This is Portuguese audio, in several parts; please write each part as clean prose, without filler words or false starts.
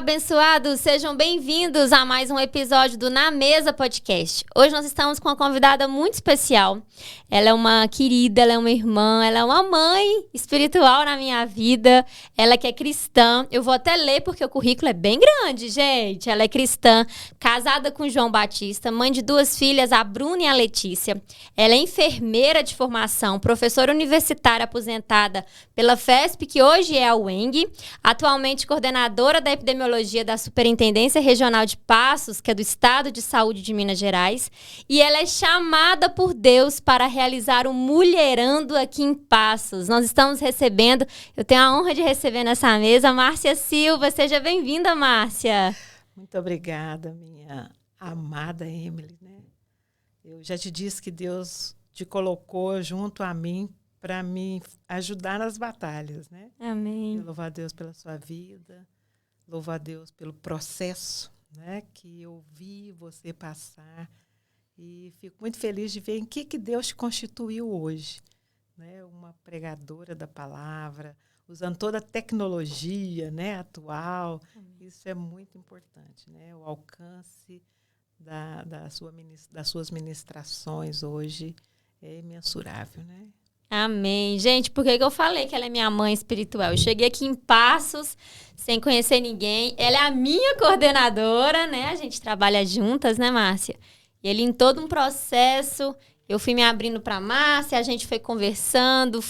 abençoados, sejam bem-vindos a mais um episódio do Na Mesa Podcast. Hoje nós estamos com uma convidada muito especial. Ela é uma querida, ela é uma irmã, ela é uma mãe espiritual na minha vida. Ela que é cristã. Eu vou até ler porque o currículo é bem grande, gente. Ela é cristã, casada com João Batista, mãe de 2 filhas, a Bruna e a Letícia. Ela é enfermeira de formação, professora universitária aposentada pela FESP, que hoje é a UENG, atualmente coordenadora da epidemiologia da Superintendência Regional de Passos, que é do Estado de Saúde de Minas Gerais, e ela é chamada por Deus para realizar o Mulherando aqui em Passos. Nós estamos recebendo, eu tenho a honra de receber nessa mesa, Márcia Silva. Seja bem-vinda, Márcia. Muito obrigada, minha amada Emily, né? Eu já te disse que Deus te colocou junto a mim para me ajudar nas batalhas, né? Amém. Eu louvo a Deus pela sua vida, louvo a Deus pelo processo, né, que eu vi você passar, e fico muito feliz de ver em que Deus te constituiu hoje, né? Uma pregadora da palavra, usando toda a tecnologia, né, atual. Isso é muito importante, né? O alcance das suas ministrações hoje é imensurável, né? Amém. Gente, por que eu falei que ela é minha mãe espiritual? Eu cheguei aqui em Passos, sem conhecer ninguém. Ela é a minha coordenadora, né? A gente trabalha juntas, né, Márcia? E ele, em todo um processo, eu fui me abrindo para a Márcia, a gente foi conversando,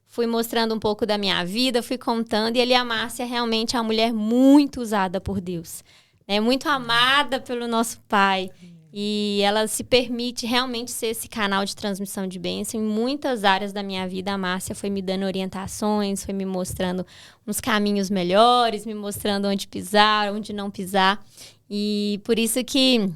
fui mostrando um pouco da minha vida, fui contando. E ele e a Márcia realmente é uma mulher muito usada por Deus, né? Muito amada pelo nosso Pai. E ela se permite realmente ser esse canal de transmissão de bênção em muitas áreas da minha vida. A Márcia foi me dando orientações, foi me mostrando uns caminhos melhores, me mostrando onde pisar, onde não pisar. E por isso que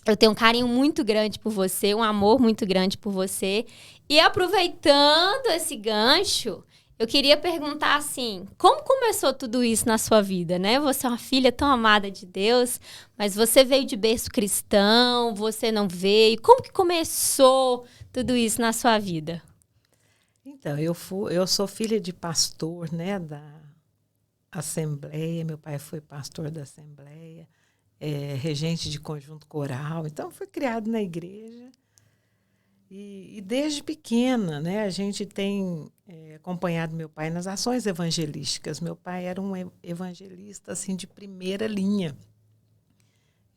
eu tenho um carinho muito grande por você, um amor muito grande por você. E aproveitando esse gancho, eu queria perguntar assim, como começou tudo isso na sua vida, né? Você é uma filha tão amada de Deus, mas você veio de berço cristão, você não veio. Como que começou tudo isso na sua vida? Então, eu sou filha de pastor, né, da Assembleia. Meu pai foi pastor da Assembleia, regente de conjunto coral. Então, fui criado na igreja. E desde pequena, né, a gente tem acompanhado meu pai nas ações evangelísticas. Meu pai era um evangelista assim, de primeira linha.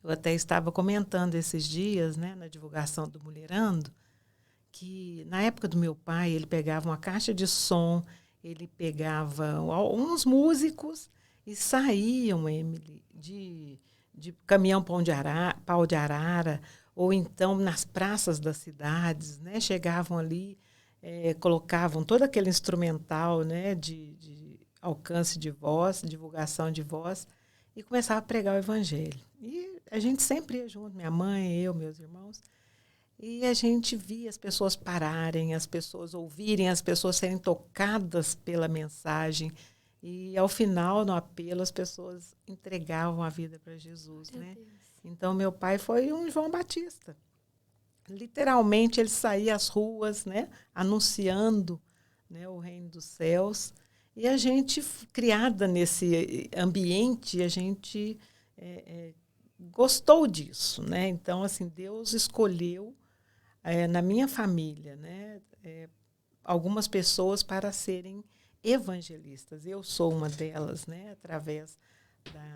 Eu até estava comentando esses dias, né, na divulgação do Mulherando, que na época do meu pai, ele pegava uma caixa de som, ele pegava uns músicos e saíam, Emily, de caminhão pau de arara, ou então nas praças das cidades, né? Chegavam ali, colocavam todo aquele instrumental, né, de alcance de voz, divulgação de voz, e começava a pregar o evangelho. E a gente sempre ia junto, minha mãe, eu, meus irmãos, e a gente via as pessoas pararem, as pessoas ouvirem, as pessoas serem tocadas pela mensagem. E, ao final, no apelo, as pessoas entregavam a vida para Jesus, né? Deus. Então, meu pai foi um João Batista. Literalmente, ele saía às ruas, né, anunciando, né, o reino dos céus. E a gente, criada nesse ambiente, a gente gostou disso, né? Então, assim, Deus escolheu, na minha família, né, algumas pessoas para serem evangelistas. Eu sou uma delas, né, através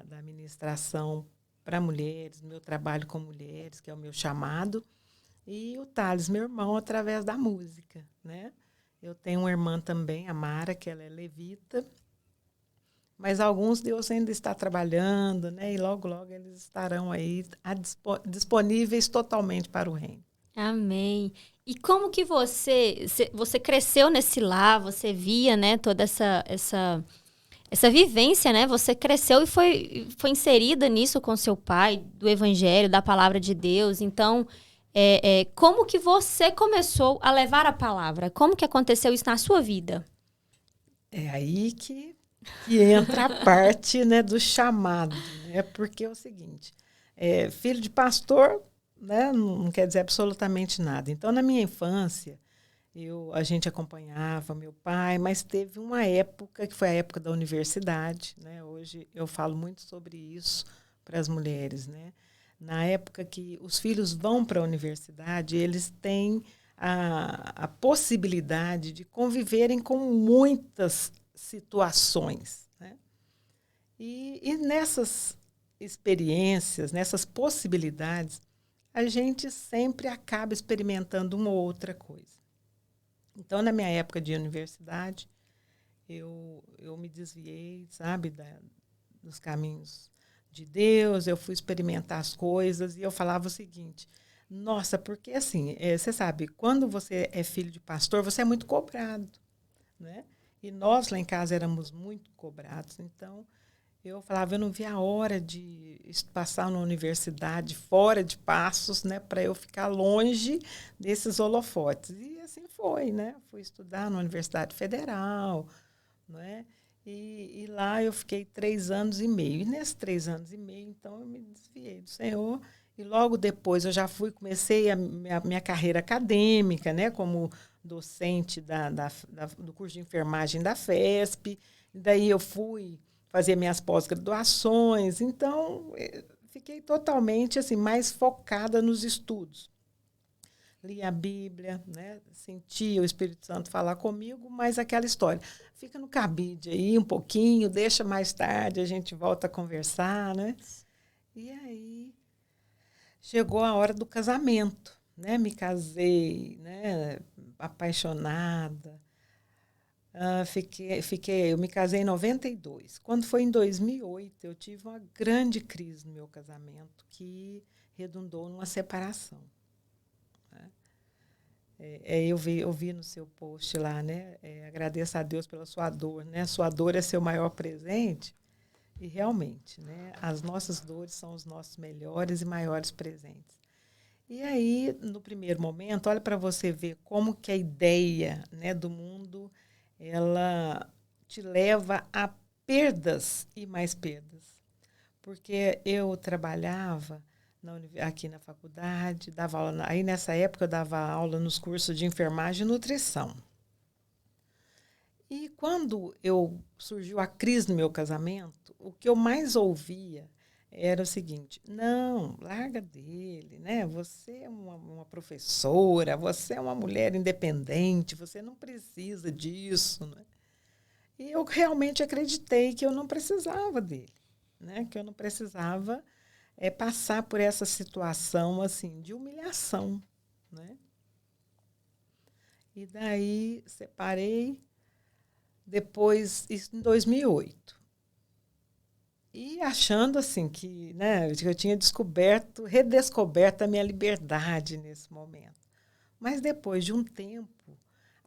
da ministração para mulheres, meu trabalho com mulheres, que é o meu chamado, e o Thales, meu irmão, através da música, né? Eu tenho uma irmã também, a Mara, que ela é levita, mas alguns Deus ainda está trabalhando, né? E logo, logo eles estarão aí disponíveis totalmente para o reino. Amém. E como que você cresceu nesse lar, você via, né, toda essa vivência, né? Você cresceu e foi inserida nisso com seu pai, do evangelho, da palavra de Deus. Então, como que você começou a levar a palavra? Como que aconteceu isso na sua vida? É aí que entra a parte, né, do chamado, né? Porque é o seguinte, filho de pastor, né, não quer dizer absolutamente nada. Então, na minha infância, A gente acompanhava meu pai, mas teve uma época, que foi a época da universidade, né? Hoje eu falo muito sobre isso para as mulheres, né? Na época que os filhos vão para a universidade, eles têm a possibilidade de conviverem com muitas situações, né? E nessas experiências, nessas possibilidades, a gente sempre acaba experimentando uma outra coisa. Então, na minha época de universidade, eu me desviei, sabe, dos caminhos de Deus, eu fui experimentar as coisas e eu falava o seguinte, nossa, porque assim, você sabe, quando você é filho de pastor, você é muito cobrado, né? E nós lá em casa éramos muito cobrados, então eu falava, eu não via a hora de passar na universidade, fora de Passos, né, para eu ficar longe desses holofotes. E assim foi, né? Fui estudar na Universidade Federal, né? E lá eu fiquei 3 anos e meio. E nesses 3 anos e meio, então, eu me desviei do Senhor. E logo depois eu já comecei a minha carreira acadêmica, né, como docente do curso de enfermagem da FESP. E daí eu fui fazer minhas pós-graduações. Então, fiquei totalmente assim, mais focada nos estudos. Li a Bíblia, né? Sentia o Espírito Santo falar comigo, mas aquela história. Fica no cabide aí um pouquinho, deixa mais tarde, a gente volta a conversar, né? E aí chegou a hora do casamento, né? Me casei, né? Apaixonada. Eu me casei em 92. Quando foi em 2008, eu tive uma grande crise no meu casamento que redundou numa separação. Né? Eu vi no seu post lá, né? Agradeça a Deus pela sua dor, né? Sua dor é seu maior presente. E realmente, né? As nossas dores são os nossos melhores e maiores presentes. E aí, no primeiro momento, olha para você ver como que a ideia, né, do mundo ela te leva a perdas e mais perdas. Porque eu trabalhava aqui na faculdade, dava aula, aí nessa época eu dava aula nos cursos de enfermagem e nutrição. E quando surgiu a crise no meu casamento, o que eu mais ouvia era o seguinte, não, larga dele, né? Você é uma professora, você é uma mulher independente, você não precisa disso, né? E eu realmente acreditei que eu não precisava dele, né? Que eu não precisava passar por essa situação assim de humilhação, né? E daí separei depois, isso em 2008. E achando assim que, né, eu tinha redescoberto a minha liberdade nesse momento. Mas depois de um tempo,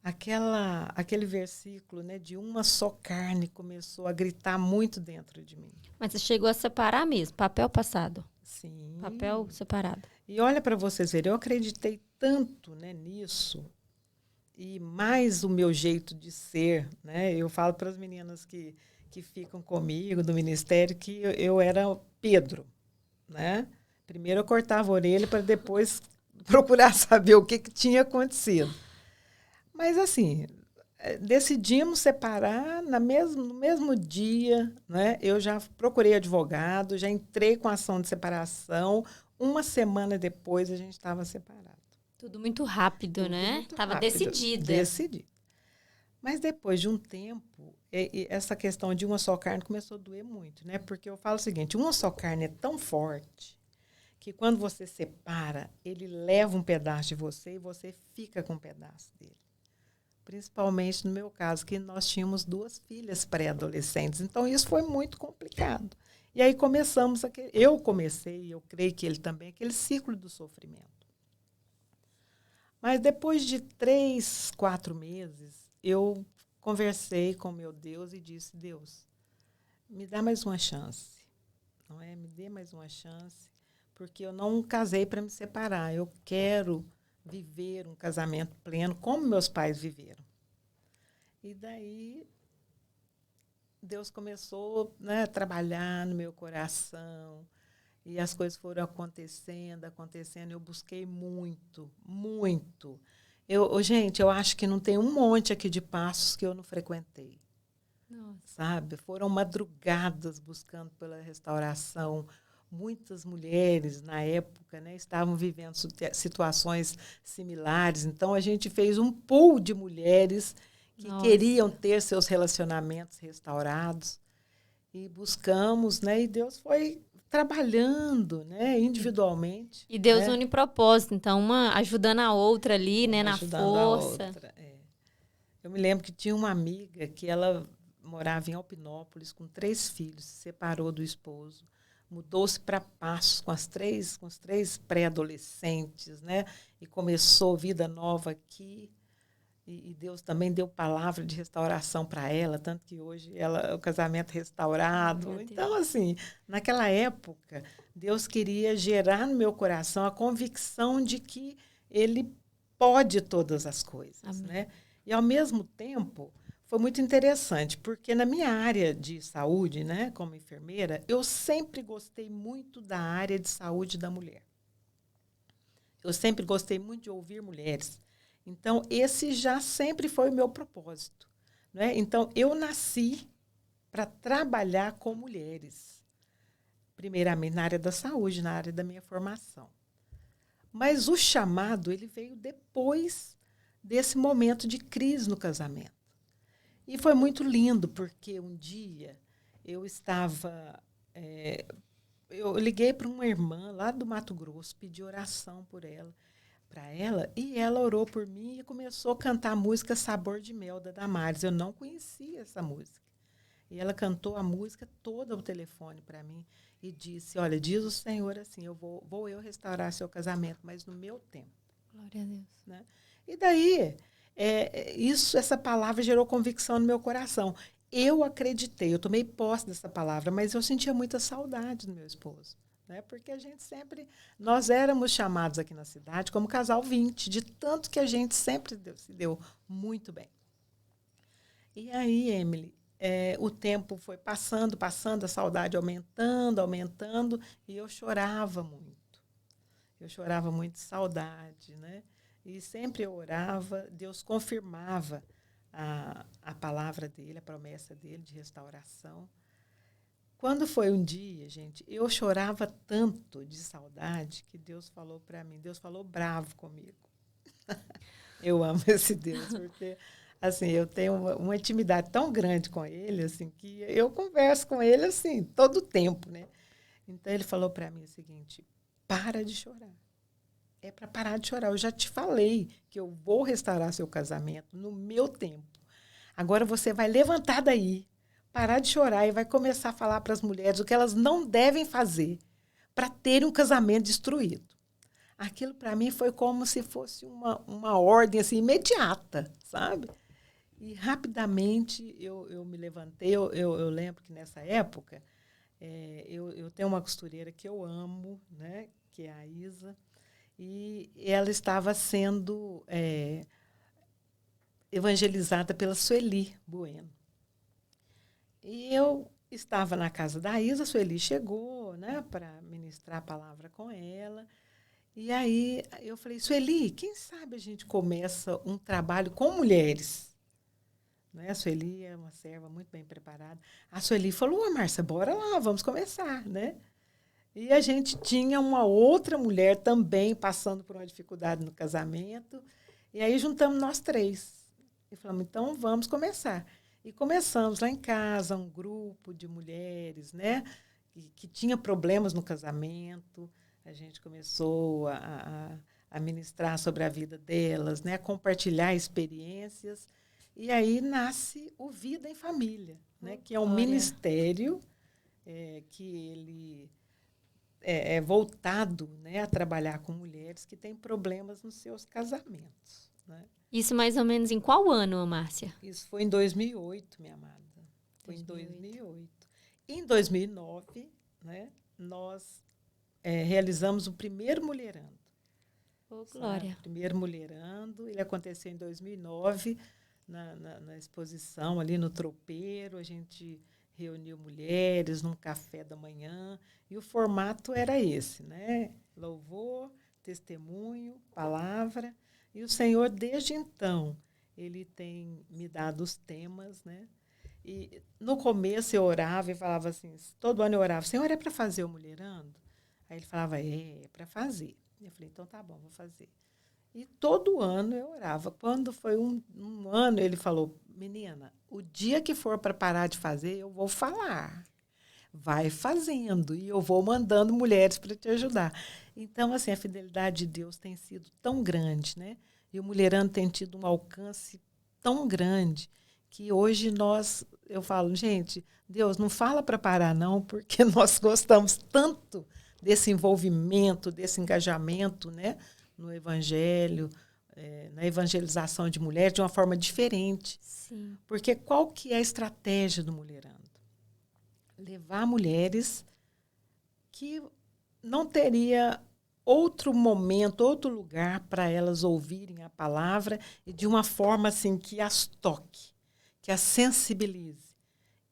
aquele versículo, né, de uma só carne começou a gritar muito dentro de mim. Mas você chegou a separar mesmo, papel passado? Sim. Papel separado. E olha para vocês verem, eu acreditei tanto, né, nisso, e mais o meu jeito de ser, né? Eu falo para as meninas que ficam comigo do ministério que eu era Pedro, né? Primeiro eu cortava a orelha para depois procurar saber o que tinha acontecido. Mas assim, decidimos separar no mesmo dia, né? Eu já procurei advogado, já entrei com ação de separação. Uma semana depois a gente estava separado. Tudo muito rápido, né? Estava decidida. Decidi. Mas depois de um tempo, essa questão de uma só carne começou a doer muito, né? Porque eu falo o seguinte, uma só carne é tão forte que quando você separa, ele leva um pedaço de você e você fica com um pedaço dele. Principalmente no meu caso, que nós tínhamos 2 filhas pré-adolescentes. Então, isso foi muito complicado. E aí eu comecei, eu creio que ele também, aquele ciclo do sofrimento. Mas depois de 3, 4 meses, eu conversei com meu Deus e disse, Deus, me dá mais uma chance. Não é? Me dê mais uma chance, porque eu não casei para me separar. Eu quero viver um casamento pleno como meus pais viveram. E daí, Deus começou, né, a trabalhar no meu coração. E as coisas foram acontecendo. Eu busquei muito, muito. Gente, eu acho que não tem um monte aqui de Passos que eu não frequentei. Nossa. Sabe? Foram madrugadas buscando pela restauração. Muitas mulheres, na época, né, estavam vivendo situações similares. Então, a gente fez um pool de mulheres que Nossa. queriam ter seus relacionamentos restaurados. E buscamos, né, e Deus foi trabalhando, né, individualmente. E Deus né, une propósito, então uma ajudando a outra ali, né, uma na ajudando a força. outra. Eu me lembro que tinha uma amiga que ela morava em Alpinópolis com 3 filhos, se separou do esposo, mudou-se para Passos com os três pré-adolescentes, né? E começou vida nova aqui. E Deus também deu palavra de restauração para ela, tanto que hoje o casamento restaurado. Então, assim, naquela época, Deus queria gerar no meu coração a convicção de que Ele pode todas as coisas, né? E, ao mesmo tempo, foi muito interessante, porque na minha área de saúde, né, como enfermeira, eu sempre gostei muito da área de saúde da mulher. Eu sempre gostei muito de ouvir mulheres. Então, esse já sempre foi o meu propósito. Né? Então, eu nasci para trabalhar com mulheres. Primeiramente, na área da saúde, na área da minha formação. Mas o chamado ele veio depois desse momento de crise no casamento. E foi muito lindo, porque um dia eu estava... eu liguei para uma irmã lá do Mato Grosso, pedi oração por ela, para ela, e ela orou por mim e começou a cantar a música Sabor de Mel, da Damares. Eu não conhecia essa música. E ela cantou a música toda ao telefone para mim e disse, olha, diz o Senhor assim, vou eu restaurar seu casamento, mas no meu tempo. Glória a Deus. Né? E daí, essa palavra gerou convicção no meu coração. Eu acreditei, eu tomei posse dessa palavra, mas eu sentia muita saudade do meu esposo. Né? Porque a gente sempre... Nós éramos chamados aqui na cidade como casal 20, de tanto que a gente sempre se deu muito bem. E aí, Emily, o tempo foi passando, a saudade aumentando, e eu chorava muito. Eu chorava muito de saudade, né? E sempre eu orava, Deus confirmava a palavra dele, a promessa dele de restauração. Quando foi um dia, gente, eu chorava tanto de saudade que Deus falou para mim, Deus falou bravo comigo. Eu amo esse Deus, porque assim, eu tenho uma intimidade tão grande com ele, assim, que eu converso com ele assim, todo o tempo, né? Então ele falou para mim o seguinte: para de chorar. É para parar de chorar. Eu já te falei que eu vou restaurar seu casamento no meu tempo. Agora você vai levantar daí, parar de chorar e vai começar a falar para as mulheres o que elas não devem fazer para terem um casamento destruído. Aquilo para mim foi como se fosse uma ordem assim, imediata, sabe? E rapidamente eu me levantei. Eu lembro que nessa época eu tenho uma costureira que eu amo, né, que é a Isa, e ela estava sendo evangelizada pela Sueli Bueno. E eu estava na casa da Isa, a Sueli chegou, né, para ministrar a palavra com ela. E aí eu falei, Sueli, quem sabe a gente começa um trabalho com mulheres? Né? A Sueli é uma serva muito bem preparada. A Sueli falou, Márcia, bora lá, vamos começar, né? E a gente tinha uma outra mulher também passando por uma dificuldade no casamento. E aí juntamos nós 3. E falamos, então vamos começar. E começamos lá em casa, um grupo de mulheres, né? Que tinha problemas no casamento. A gente começou a ministrar sobre a vida delas, né? A compartilhar experiências. E aí nasce o Vida em Família, né? Que é um ministério que ele é voltado, né, a trabalhar com mulheres que têm problemas nos seus casamentos. Né? Isso mais ou menos em qual ano, Márcia? Isso foi em 2008, minha amada. Foi em 2008. Em 2009, né, nós realizamos o primeiro Mulherando. Oh, glória. O primeiro Mulherando, ele aconteceu em 2009, na exposição ali no Tropeiro. A gente reuniu mulheres num café da manhã, e o formato era esse, né? Louvor, testemunho, palavra, E o Senhor, desde então, Ele tem me dado os temas, né? E no começo eu orava e falava assim, todo ano eu orava, Senhor, é para fazer o Mulherando? Aí Ele falava, é para fazer. Eu falei, então tá bom, vou fazer. E todo ano eu orava. Quando foi um ano, Ele falou, menina, o dia que for para parar de fazer, eu vou falar. Vai fazendo e eu vou mandando mulheres para te ajudar. Então, assim, a fidelidade de Deus tem sido tão grande, né? E o Mulherando tem tido um alcance tão grande que hoje eu falo, gente, Deus, não fala para parar não, porque nós gostamos tanto desse envolvimento, desse engajamento, né? No Evangelho, na evangelização de mulheres de uma forma diferente. Sim. Porque qual que é a estratégia do Mulherando? Levar mulheres que não teria outro momento, outro lugar para elas ouvirem a palavra e de uma forma assim que as toque, que as sensibilize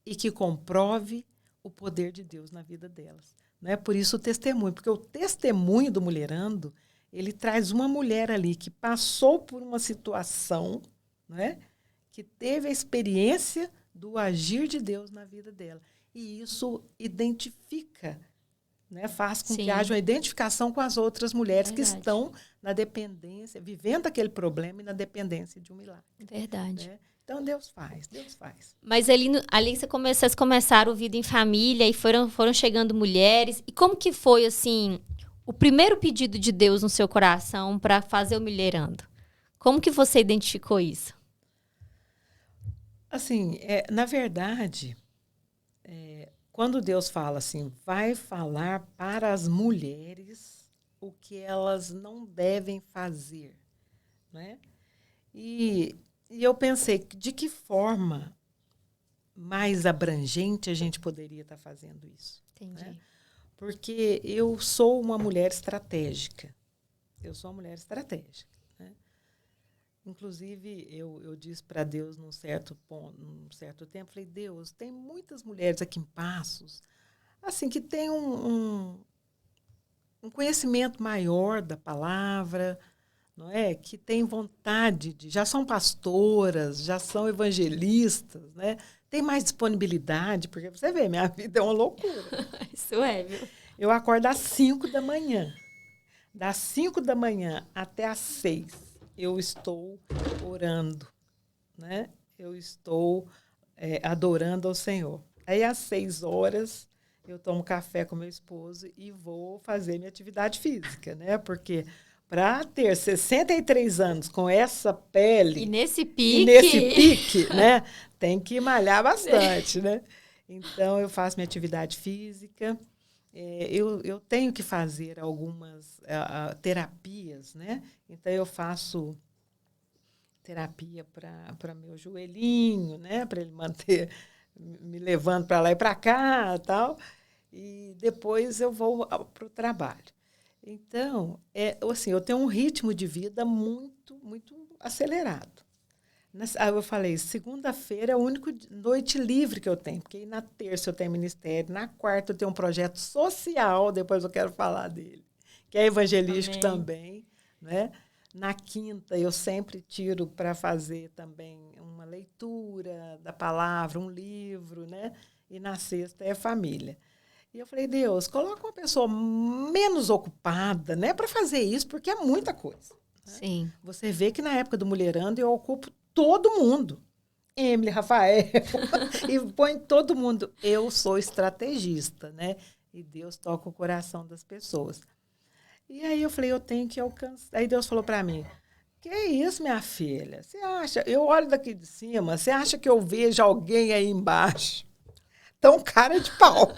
e que comprove o poder de Deus na vida delas. Não é por isso o testemunho, porque o testemunho do Mulherando, ele traz uma mulher ali que passou por uma situação, não é? Que teve a experiência do agir de Deus na vida dela. E isso identifica, né, faz com Sim. que haja uma identificação com as outras mulheres Verdade. que estão na dependência, vivendo aquele problema e na dependência de um milagre. Verdade. Né? Então, Deus faz, Deus faz. Mas ali vocês começaram o Vida em Família e foram chegando mulheres. E como que foi, assim, o primeiro pedido de Deus no seu coração para fazer o Mulherando? Como que você identificou isso? Assim, na verdade, quando Deus fala assim, vai falar para as mulheres o que elas não devem fazer, né? E eu pensei, de que forma mais abrangente a gente poderia estar fazendo isso? Entendi. Né? Porque eu sou uma mulher estratégica. Eu sou uma mulher estratégica. Né? Inclusive, eu disse para Deus num certo tempo, falei, Deus, tem muitas mulheres aqui em Passos, assim, que têm um conhecimento maior da palavra, não é? Que têm vontade já são pastoras, já são evangelistas, né? Tem mais disponibilidade, porque você vê, minha vida é uma loucura. Isso é, viu? Eu acordo às 5 da manhã. Das 5 da manhã até às 6, eu estou orando, né? Eu estou adorando ao Senhor. Aí, às 6 horas, eu tomo café com meu esposo e vou fazer minha atividade física, né? Porque para ter 63 anos com essa pele... E nesse pique, né? Tem que malhar bastante, né? Então, eu faço minha atividade física. Eu tenho que fazer algumas terapias, né? Então, eu faço terapia para meu joelhinho, né? Para ele manter me levando para lá e para cá, tal. E depois eu vou para o trabalho. Então, assim, eu tenho um ritmo de vida muito, muito acelerado. Eu falei, segunda-feira é a única noite livre que eu tenho, porque na terça eu tenho ministério, na quarta eu tenho um projeto social, depois eu quero falar dele, que é evangelístico também, né? Na quinta eu sempre tiro para fazer também uma leitura da palavra, um livro, né? E na sexta é família. E eu falei, Deus, coloca uma pessoa menos ocupada, né, para fazer isso, porque é muita coisa. Né? Sim. Você vê que na época do Mulherando eu ocupo todo mundo. Emily, Rafael, e põe todo mundo. Eu sou estrategista, né? E Deus toca o coração das pessoas. E aí eu falei, eu tenho que alcançar. Aí Deus falou para mim, que é isso, minha filha? Você acha? Eu olho daqui de cima, você acha que eu vejo alguém aí embaixo? Tão cara de pau.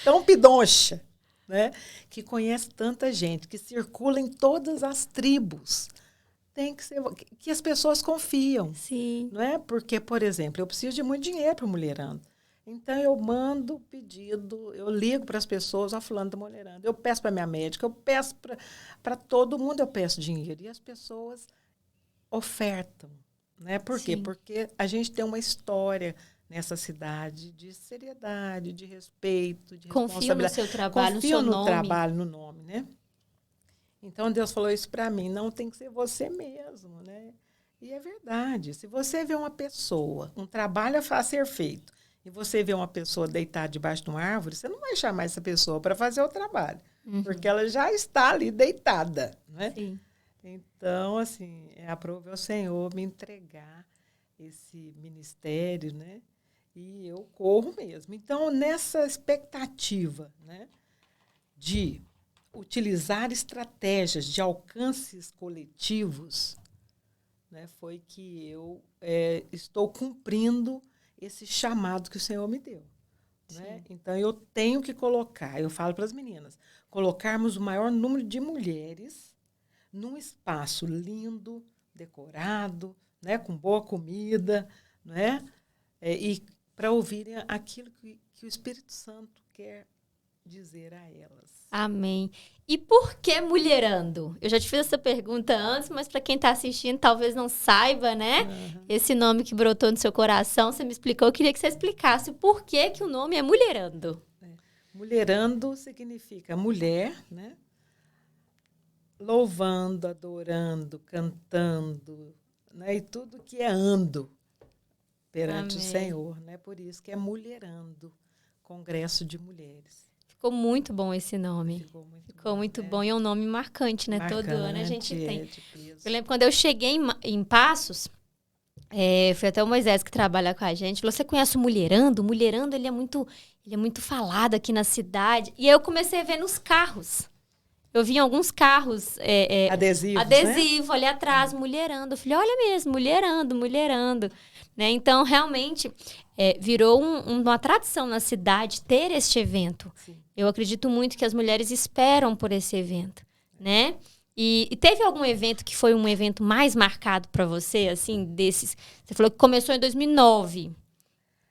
Tão pidoncha, né? Que conhece tanta gente, que circula em todas as tribos. Tem que ser que as pessoas confiam. Sim. Não é? Porque, por exemplo, eu preciso de muito dinheiro para o Mulherando. Então, eu mando pedido, eu ligo para as pessoas, fulano da Mulherando. Eu peço para a minha médica, eu peço para todo mundo, eu peço dinheiro. E as pessoas ofertam. Né? Por quê? Porque a gente tem uma história nessa cidade de seriedade, de respeito, de responsabilidade. Confio no seu trabalho, Confio no seu no nome. trabalho, no nome, né? Então, Deus falou isso para mim, não tem que ser você mesmo, né? E é verdade. Se você vê uma pessoa, um trabalho a ser feito, e você vê uma pessoa deitada debaixo de uma árvore, você não vai chamar essa pessoa para fazer o trabalho, porque ela já está ali deitada, né? Sim. Então, assim, aprove ao Senhor me entregar esse ministério, né? E eu corro mesmo. Então, nessa expectativa, né, de utilizar estratégias de alcances coletivos, né, foi que eu estou cumprindo esse chamado que o Senhor me deu. Né? Então, eu tenho que colocar, eu falo para as meninas, colocarmos o maior número de mulheres num espaço lindo, decorado, né, com boa comida, né, e para ouvirem aquilo que o Espírito Santo quer dizer a elas. Amém. E por que mulherando? Eu já te fiz essa pergunta antes, mas para quem está assistindo talvez não saiba, né? Esse nome que brotou no seu coração, você me explicou. Eu queria que você explicasse o porquê que o nome é mulherando. Mulherando significa mulher, né? Louvando, adorando, cantando, né? E tudo que é ando perante o Senhor, né? Por isso que é mulherando, Congresso de Mulheres. Ficou muito bom esse nome. Ficou muito bom. E é um nome marcante, né? Marcante, todo ano a gente tem. de peso. Eu lembro quando eu cheguei em Passos, foi até o Moisés que trabalha com a gente. Falou, você conhece o Mulherando? O Mulherando, ele é muito falado aqui na cidade. E aí eu comecei a ver nos carros. Eu vi em alguns carros adesivo, né? Ali atrás, mulherando. Eu falei, olha mesmo, mulherando. Né? Então, realmente, virou uma tradição na cidade ter este evento. Sim. Eu acredito muito que as mulheres esperam por esse evento, né? E teve algum evento que foi um evento mais marcado para você, assim, desses? Você falou que começou em 2009,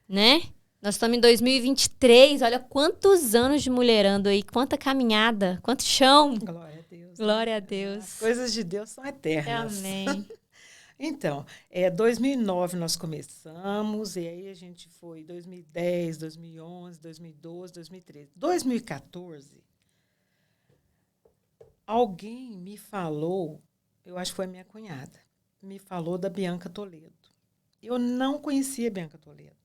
né? Nós estamos em 2023, olha quantos anos de mulherando aí, quanta caminhada, quanto chão. Glória a Deus. Glória a Deus. As coisas de Deus são eternas. Amém. Então, 2009 nós começamos, e aí a gente foi 2010, 2011, 2012, 2013. 2014, alguém me falou, eu acho que foi a minha cunhada, me falou da Bianca Toledo. Eu não conhecia a Bianca Toledo.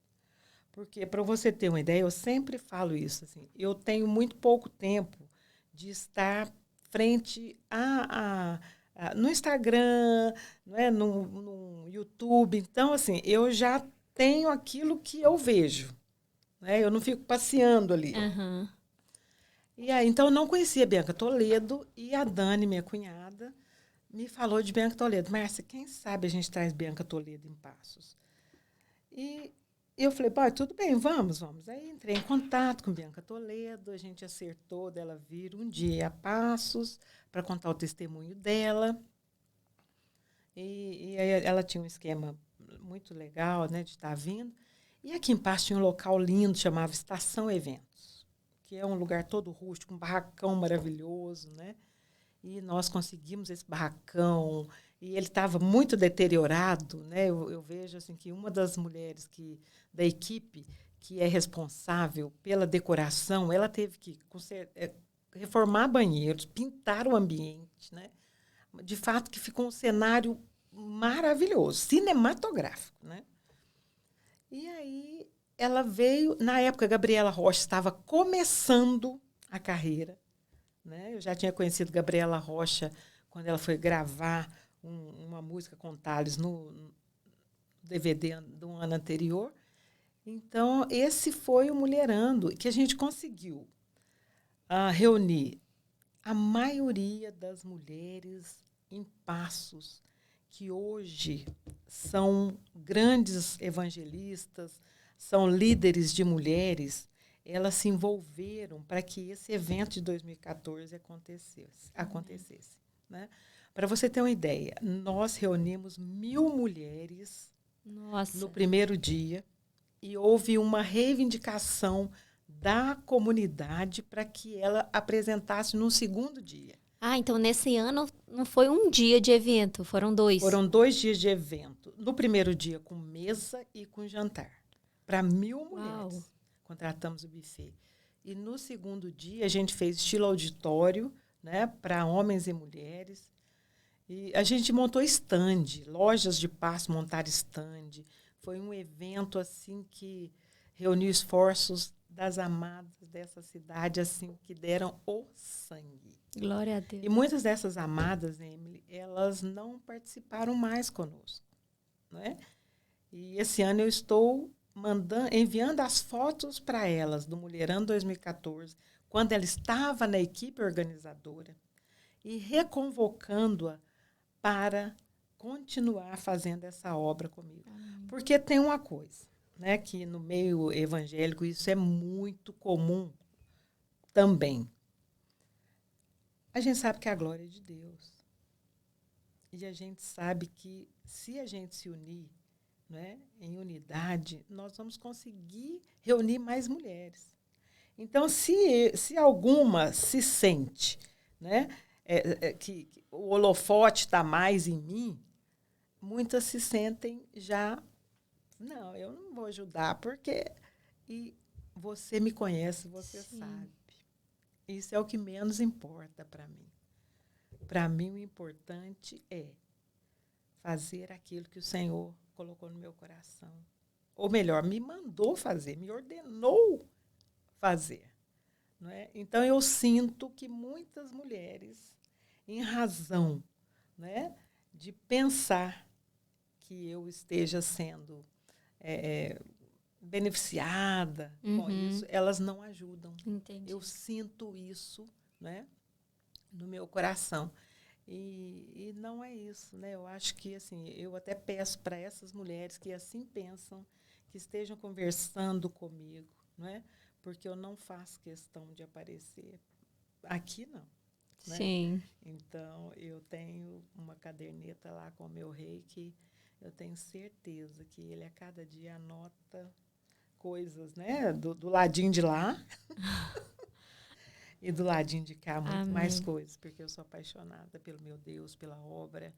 Porque, para você ter uma ideia, eu sempre falo isso, assim, eu tenho muito pouco tempo de estar frente no Instagram, né, no YouTube. Então, assim, eu já tenho aquilo que eu vejo. Né, eu não fico passeando ali. Uhum. E aí, então, eu não conhecia a Bianca Toledo e a Dani, minha cunhada, me falou de Bianca Toledo. Márcia, quem sabe a gente traz Bianca Toledo em Passos? E eu falei, tudo bem, vamos. Aí entrei em contato com Bianca Toledo, a gente acertou dela vir um dia a Passos para contar o testemunho dela. E aí ela tinha um esquema muito legal, né, de estar vindo. E aqui em Passos tinha um local lindo, chamava Estação Eventos, que é um lugar todo rústico, um barracão maravilhoso, né? E nós conseguimos esse barracão, e ele estava muito deteriorado, né? Eu vejo assim, que uma das mulheres da equipe que é responsável pela decoração, ela teve que reformar banheiros, pintar o ambiente, né? De fato, que ficou um cenário maravilhoso, cinematográfico, né? E aí ela veio, na época, a Gabriela Rocha estava começando a carreira, né? Eu já tinha conhecido Gabriela Rocha quando ela foi gravar uma música com Tales no DVD do ano anterior. Então, esse foi o Mulherando, que a gente conseguiu reunir a maioria das mulheres em Passos, que hoje são grandes evangelistas, são líderes de mulheres. Elas se envolveram para que esse evento de 2014 acontecesse. Né? Para você ter uma ideia, nós reunimos 1.000 mulheres no primeiro dia e houve uma reivindicação da comunidade para que ela apresentasse no segundo dia. Então nesse ano não foi um dia de evento, foram 2. Foram 2 dias de evento. No primeiro dia com mesa e com jantar, para 1.000 mulheres. Uau. Contratamos o buffet. E no segundo dia, a gente fez estilo auditório, né, para homens e mulheres. E a gente montou stand, lojas de pasto montaram stand. Foi um evento assim que reuniu esforços das amadas dessa cidade, assim, que deram o sangue. Glória a Deus. E muitas dessas amadas, Emily, elas não participaram mais conosco, né? E esse ano eu estou enviando as fotos para elas do Mulherão 2014, quando ela estava na equipe organizadora, e reconvocando-a para continuar fazendo essa obra comigo. Porque tem uma coisa, né, que no meio evangélico isso é muito comum também. A gente sabe que a glória é de Deus. E a gente sabe que se a gente se unir, né, em unidade, nós vamos conseguir reunir mais mulheres. Então, se alguma se sente, né, que o holofote está mais em mim, muitas se sentem já, não, eu não vou ajudar, porque e você me conhece, você Sim. sabe. Isso é o que menos importa para mim. Para mim, o importante é fazer aquilo que o Senhor colocou no meu coração. Ou melhor, me mandou fazer, me ordenou fazer. Não é? Então, eu sinto que muitas mulheres, em razão, né, de pensar que eu esteja sendo beneficiada com isso, elas não ajudam. Entendi. Eu sinto isso, né, no meu coração. E não é isso, né? Eu acho que, assim, eu até peço para essas mulheres que assim pensam, que estejam conversando comigo, não é? Porque eu não faço questão de aparecer aqui, não. Né? Sim. Então, eu tenho uma caderneta lá com o meu rei que eu tenho certeza que ele a cada dia anota coisas, né? Do ladinho de lá e do ladinho de cá, muito mais coisas, porque eu sou apaixonada pelo meu Deus, pela obra,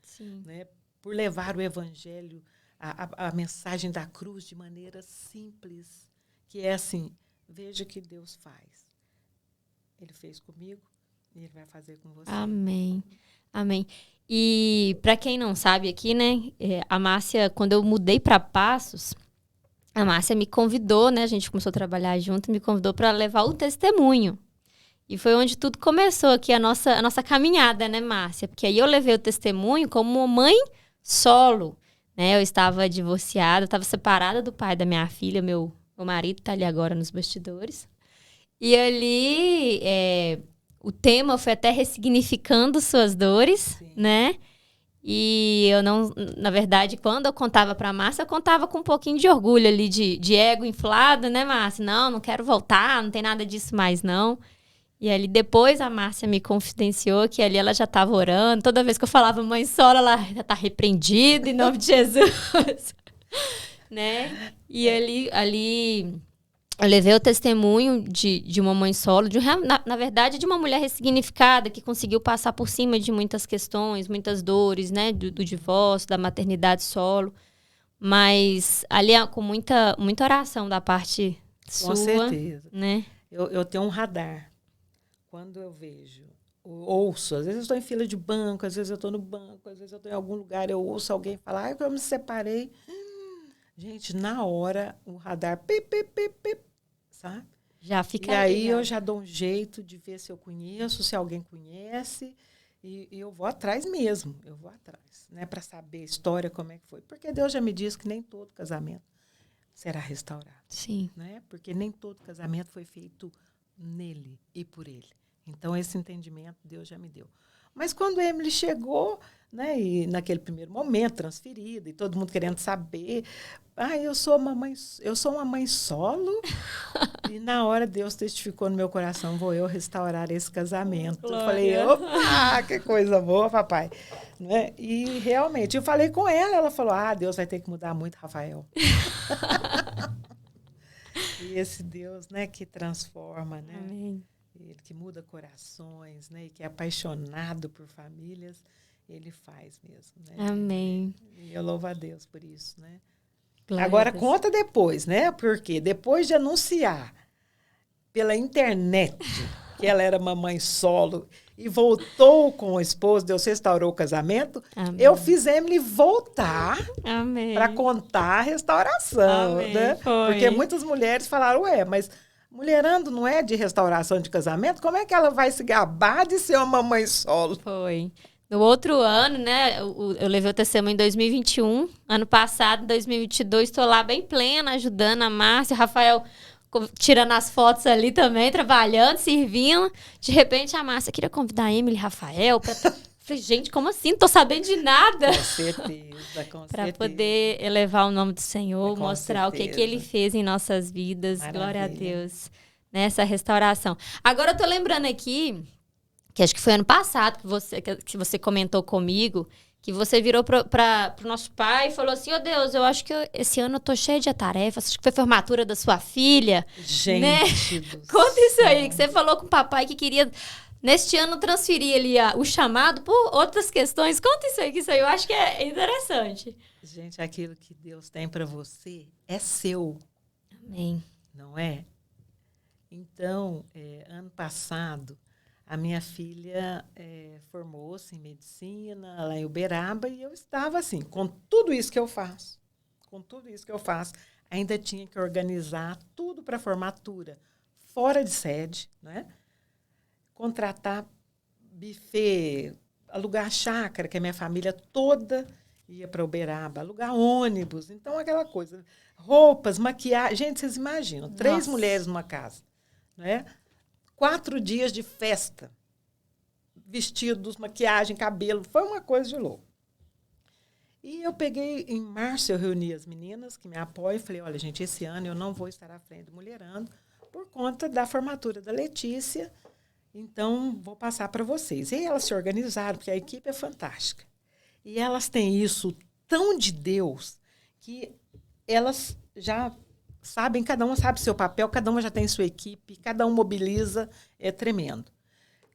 né? Por levar o evangelho, a mensagem da cruz de maneira simples, que é assim, veja o que Deus faz. Ele fez comigo e ele vai fazer com você. Amém. Amém. E para quem não sabe aqui, né, a Márcia, quando eu mudei para Passos, a Márcia me convidou, né, a gente começou a trabalhar junto, me convidou para levar o testemunho. E foi onde tudo começou aqui, a nossa caminhada, né, Márcia? Porque aí eu levei o testemunho como mãe solo, né? Eu estava divorciada, estava separada do pai da minha filha, meu marido está ali agora nos bastidores. E ali, o tema foi até ressignificando suas dores, né? E eu não, na verdade, quando eu contava para a Márcia, eu contava com um pouquinho de orgulho ali, de ego inflado, né, Márcia? Não quero voltar, não tem nada disso mais, não. E ali depois a Márcia me confidenciou que ali ela já estava orando. Toda vez que eu falava mãe solo, ela já está repreendida em nome de Jesus. Né? E ali eu levei o testemunho de uma mãe solo, na verdade, de uma mulher ressignificada que conseguiu passar por cima de muitas questões, muitas dores, né? Do divórcio, da maternidade solo. Mas ali com muita oração da parte sua. Com certeza. Né? Eu tenho um radar. Quando eu vejo, ouço, às vezes eu estou em fila de banco, às vezes eu estou no banco, às vezes eu estou em algum lugar, eu ouço alguém falar, eu me separei. Gente, na hora, o radar, sabe? Já fica e aí ligado. Eu já dou um jeito de ver se eu conheço, se alguém conhece, e eu vou atrás mesmo, né, para saber a história, como é que foi. Porque Deus já me disse que nem todo casamento será restaurado. Sim. Né? Porque nem todo casamento foi feito nele e por ele. Então, esse entendimento Deus já me deu. Mas quando a Emily chegou, né, e naquele primeiro momento, transferida, e todo mundo querendo saber, eu sou uma mãe solo, e na hora Deus testificou no meu coração, vou eu restaurar esse casamento. Glória. Eu falei, opa, que coisa boa, papai. Né? E realmente, eu falei com ela falou, Deus vai ter que mudar muito, Rafael. E esse Deus, né, que transforma, né? Amém. Ele que muda corações, né, e que é apaixonado por famílias, ele faz mesmo, né? Amém. E eu louvo a Deus por isso, né? Glória Agora conta depois, né? Porque depois de anunciar pela internet que ela era mamãe solo e voltou com o esposo, Deus restaurou o casamento, Amém. eu fiz Emily voltar para Amém. contar a restauração, Amém. né? Foi. Porque muitas mulheres falaram, mas mulherando não é de restauração de casamento? Como é que ela vai se gabar de ser uma mamãe solo? Foi. No outro ano, né, eu levei o testemunho em 2021. Ano passado, em 2022, estou lá bem plena, ajudando a Márcia, o Rafael tirando as fotos ali também, trabalhando, servindo. De repente, a Márcia queria convidar a Emily e Rafael para... Falei, gente, como assim? Não tô sabendo de nada. Com certeza, com Para certeza. poder elevar o nome do Senhor, Com mostrar o que certeza. Ele fez em nossas vidas. Maravilha. Glória a Deus. Nessa restauração. Agora eu tô lembrando aqui, que acho que foi ano passado que você comentou comigo, que você virou para o nosso pai e falou assim, Deus, eu acho que esse ano eu tô cheia de tarefas, acho que foi formatura da sua filha. Gente, né? Conta isso aí, que você falou com o papai que queria, neste ano, transferir ali o chamado por outras questões. Conta isso aí, que isso aí eu acho que é interessante. Gente, aquilo que Deus tem para você é seu. Amém. Não é? Então, ano passado, a minha filha formou-se em medicina lá em Uberaba e eu estava assim, com tudo isso que eu faço, ainda tinha que organizar tudo para a formatura, fora de sede, né? Contratar buffet, alugar chácara, que a minha família toda ia para Uberaba, alugar ônibus, então aquela coisa, roupas, maquiagem, gente, vocês imaginam, 3 mulheres numa casa, né? 4 dias de festa, vestidos, maquiagem, cabelo, foi uma coisa de louco. E eu peguei, em março, eu reuni as meninas que me apoiam e falei, olha, gente, esse ano eu não vou estar à frente do Mulherando por conta da formatura da Letícia, então vou passar para vocês. E elas se organizaram, porque a equipe é fantástica. E elas têm isso tão de Deus que elas já sabem, cada uma sabe seu papel, cada uma já tem sua equipe, cada um mobiliza, é tremendo.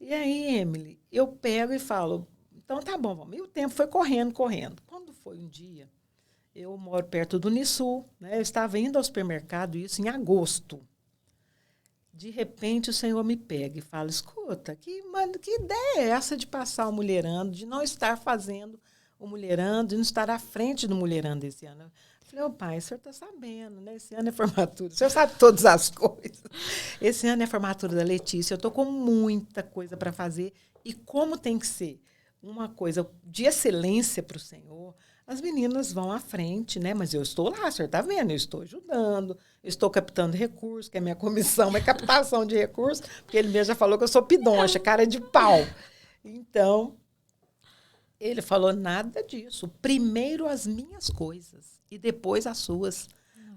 E aí, Emily, eu pego e falo, então tá bom, vamos. E o tempo foi correndo. Quando foi um dia, eu moro perto do Unisul, né? Eu estava indo ao supermercado, isso em agosto. De repente, o Senhor me pega e fala, escuta, que ideia é essa de passar o Mulherando, de não estar fazendo o Mulherando, de não estar à frente do Mulherando esse ano? Eu falei, pai, o senhor está sabendo, né? Esse ano é formatura, o senhor sabe todas as coisas. Esse ano é formatura da Letícia, eu estou com muita coisa para fazer. E como tem que ser uma coisa de excelência para o Senhor, as meninas vão à frente, né? Mas eu estou lá, o senhor está vendo, eu estou ajudando, eu estou captando recursos, que a minha comissão é captação de recursos, porque ele mesmo já falou que eu sou pidoncha, cara de pau. Então, ele falou nada disso. Primeiro as minhas coisas e depois as suas.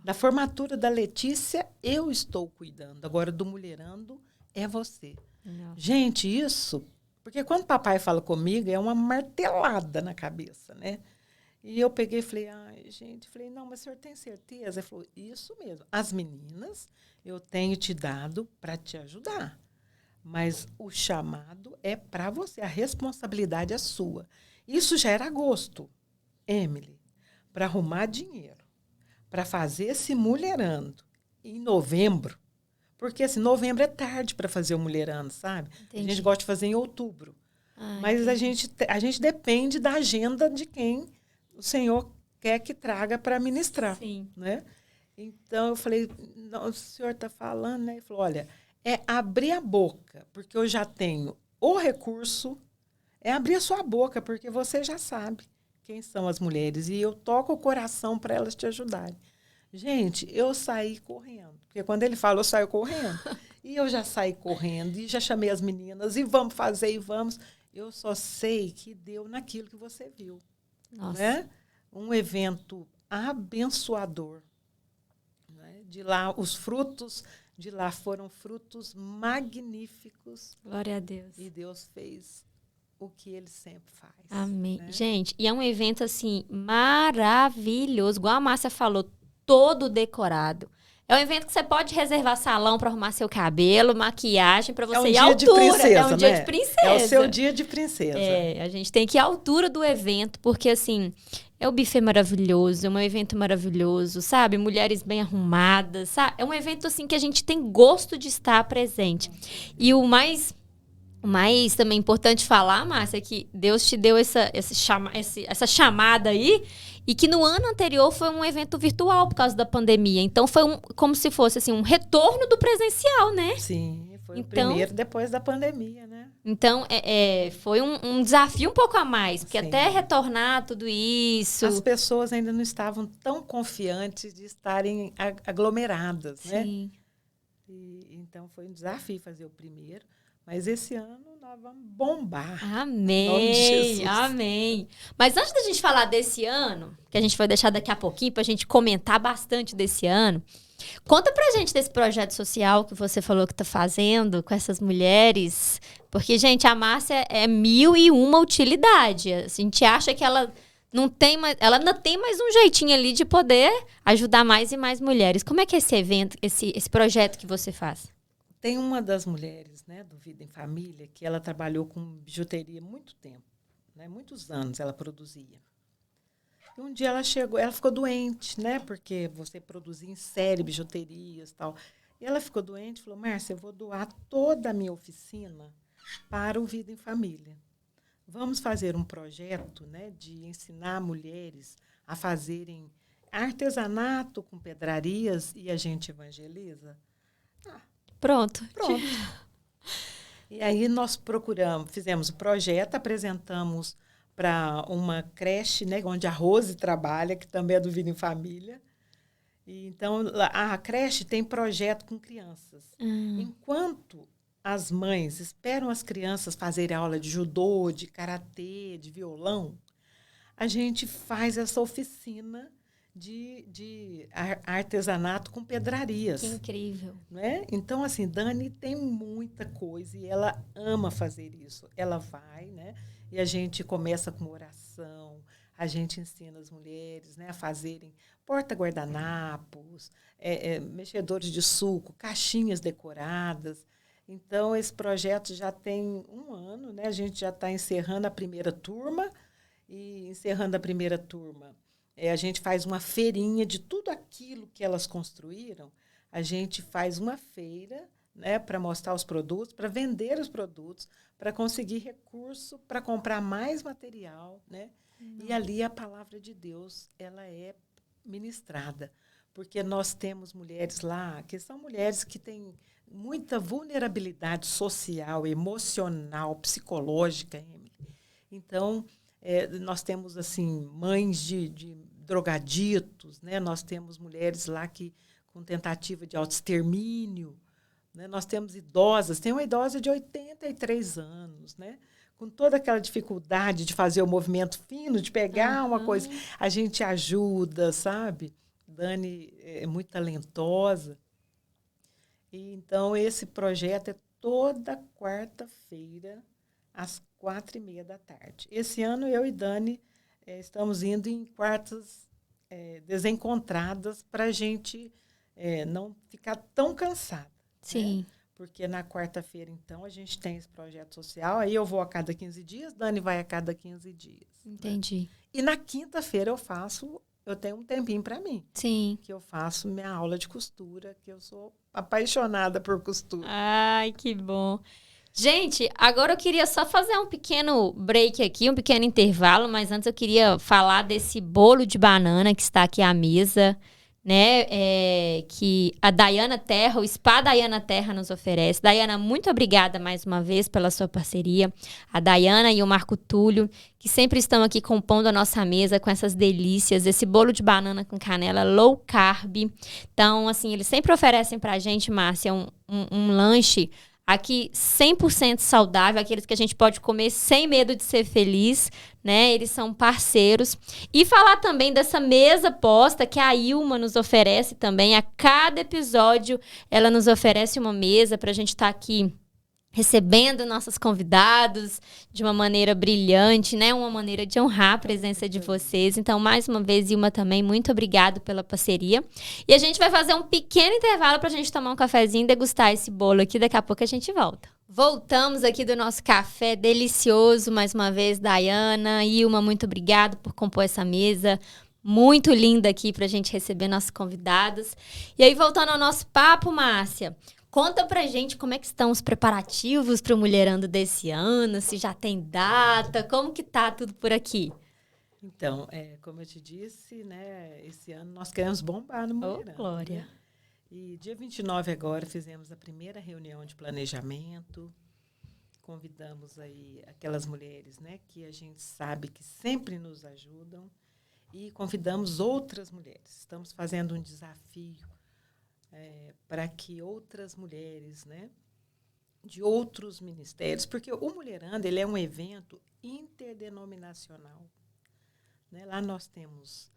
Da formatura da Letícia, eu estou cuidando. Agora, do Mulherando, é você. Não. Gente, isso... Porque quando papai fala comigo, é uma martelada na cabeça, né? E eu peguei e falei, não, mas o senhor tem certeza? Ele falou, isso mesmo. As meninas, eu tenho te dado para te ajudar. Mas o chamado é para você. A responsabilidade é sua. Isso já era agosto, Emily, para arrumar dinheiro, para fazer esse Mulherando em novembro. Porque assim, novembro é tarde para fazer o Mulherando, sabe? Entendi. A gente gosta de fazer em outubro. Mas a gente depende da agenda de quem o Senhor quer que traga para ministrar. Sim. Né? Então, eu falei, não, o senhor está falando, né? Ele falou, olha, é abrir a boca, porque eu já tenho o recurso, é abrir a sua boca, porque você já sabe quem são as mulheres. E eu toco o coração para elas te ajudarem. Gente, eu saí correndo. Porque quando ele falou, eu saí correndo. E eu já saí correndo, e já chamei as meninas, e vamos fazer, e vamos. Eu só sei que deu naquilo que você viu. Nossa. Né? Um evento abençoador. Né? De lá, os frutos de lá foram frutos magníficos. Glória a Deus. E Deus fez o que ele sempre faz. Amém. Né? Gente, e é um evento, assim, maravilhoso. Igual a Márcia falou, todo decorado. É um evento que você pode reservar salão para arrumar seu cabelo, maquiagem, para você ir à altura. De princesa, é um dia né? de princesa. É o seu dia de princesa. A gente tem que ir à altura do evento, porque, assim, É o buffet maravilhoso, é um evento maravilhoso, sabe? Mulheres bem arrumadas, sabe? É um evento, assim, que a gente tem gosto de estar presente. E o mais também importante falar, Márcia, é que Deus te deu essa chamada aí, e que no ano anterior foi um evento virtual por causa da pandemia. Então, foi como se fosse assim, um retorno do presencial, né? Sim, foi o primeiro depois da pandemia, né? Então, foi um desafio um pouco a mais, porque Sim. até retornar tudo isso... As pessoas ainda não estavam tão confiantes de estarem aglomeradas, né? Sim. Então, foi um desafio fazer o primeiro. Mas esse ano nós vamos bombar. Amém, em nome de Jesus. amém. Mas antes da gente falar desse ano, que a gente vai deixar daqui a pouquinho pra gente comentar bastante desse ano, conta pra gente desse projeto social que você falou que tá fazendo com essas mulheres. Porque, gente, a Márcia é 1001 utilidade. A gente acha que ela não tem mais, ela ainda tem mais um jeitinho ali de poder ajudar mais e mais mulheres. Como é que é esse evento, esse projeto que você faz? Tem uma das mulheres, né, do Vida em Família, que ela trabalhou com bijuteria há muito tempo, né, muitos anos ela produzia. E um dia ela ficou doente, né, porque você produzia em série bijuterias e tal. E ela ficou doente e falou: Márcia, eu vou doar toda a minha oficina para o Vida em Família. Vamos fazer um projeto, né, de ensinar mulheres a fazerem artesanato com pedrarias e a gente evangeliza. Pronto. E aí nós fizemos o projeto, apresentamos para uma creche, né, onde a Rose trabalha, que também é do Vida em Família. E, então, a creche tem projeto com crianças. Enquanto as mães esperam as crianças fazerem aula de judô, de karatê, de violão, a gente faz essa oficina de artesanato com pedrarias. Que incrível. Né? Então, assim, Dani tem muita coisa e ela ama fazer isso. Ela vai, né? E a gente começa com oração, a gente ensina as mulheres, né, a fazerem porta-guardanapos, mexedores de suco, caixinhas decoradas. Então, esse projeto já tem 1 ano, né? A gente já está encerrando a primeira turma, e encerrando a primeira turma, a gente faz uma feirinha de tudo aquilo que elas construíram. A gente faz uma feira, né, para mostrar os produtos, para vender os produtos, para conseguir recurso, para comprar mais material, né? E ali a palavra de Deus ela é ministrada, porque nós temos mulheres lá que são mulheres que têm muita vulnerabilidade social, emocional, psicológica, Emily. Então, nós temos assim mães de drogaditos, né? Nós temos mulheres lá que com tentativa de autoextermínio, né? Nós temos idosas, tem uma idosa de 83 anos, né? Com toda aquela dificuldade de fazer o movimento fino, de pegar uma coisa, a gente ajuda, sabe? Dani é muito talentosa. E, então, esse projeto é toda quarta-feira, às 4h30 da tarde. Esse ano, eu e Dani estamos indo em quartas desencontradas para a gente não ficar tão cansada. Sim. Né? Porque na quarta-feira, então, a gente tem esse projeto social. Aí eu vou a cada 15 dias, Dani vai a cada 15 dias. Entendi. Né? E na quinta-feira eu tenho um tempinho para mim. Sim. Que eu faço minha aula de costura, que eu sou apaixonada por costura. Ai, que bom. Gente, agora eu queria só fazer um pequeno break aqui, um pequeno intervalo, mas antes eu queria falar desse bolo de banana que está aqui à mesa, né? Que a Dayana Terra, o Spa Dayana Terra nos oferece. Dayana, muito obrigada mais uma vez pela sua parceria. A Dayana e o Marco Túlio, que sempre estão aqui compondo a nossa mesa com essas delícias, esse bolo de banana com canela low carb. Então, assim, eles sempre oferecem pra gente, Márcia, um lanche aqui 100% saudável, aqueles que a gente pode comer sem medo de ser feliz, né? Eles são parceiros. E falar também dessa mesa posta que a Ilma nos oferece também. A cada episódio ela nos oferece uma mesa para a gente estar aqui recebendo nossos convidados de uma maneira brilhante, né? Uma maneira de honrar a presença de vocês. Então, mais uma vez, Ilma, também, muito obrigado pela parceria. E a gente vai fazer um pequeno intervalo para a gente tomar um cafezinho e degustar esse bolo aqui. Daqui a pouco a gente volta. Voltamos aqui do nosso café delicioso, mais uma vez, Dayana. Ilma, muito obrigada por compor essa mesa. Muito linda aqui para a gente receber nossos convidados. E aí, voltando ao nosso papo, Márcia, conta pra gente como é que estão os preparativos para o Mulherando desse ano, se já tem data, como que tá tudo por aqui? Então, como eu te disse, né, esse ano nós queremos bombar no Mulherando. Oh, glória! Né? E dia 29 agora fizemos a primeira reunião de planejamento. Convidamos aí aquelas mulheres, né, que a gente sabe que sempre nos ajudam. E convidamos outras mulheres. Estamos fazendo um desafio para que outras mulheres, né, de outros ministérios, porque o Mulherando ele é um evento interdenominacional. Né? Lá nós temos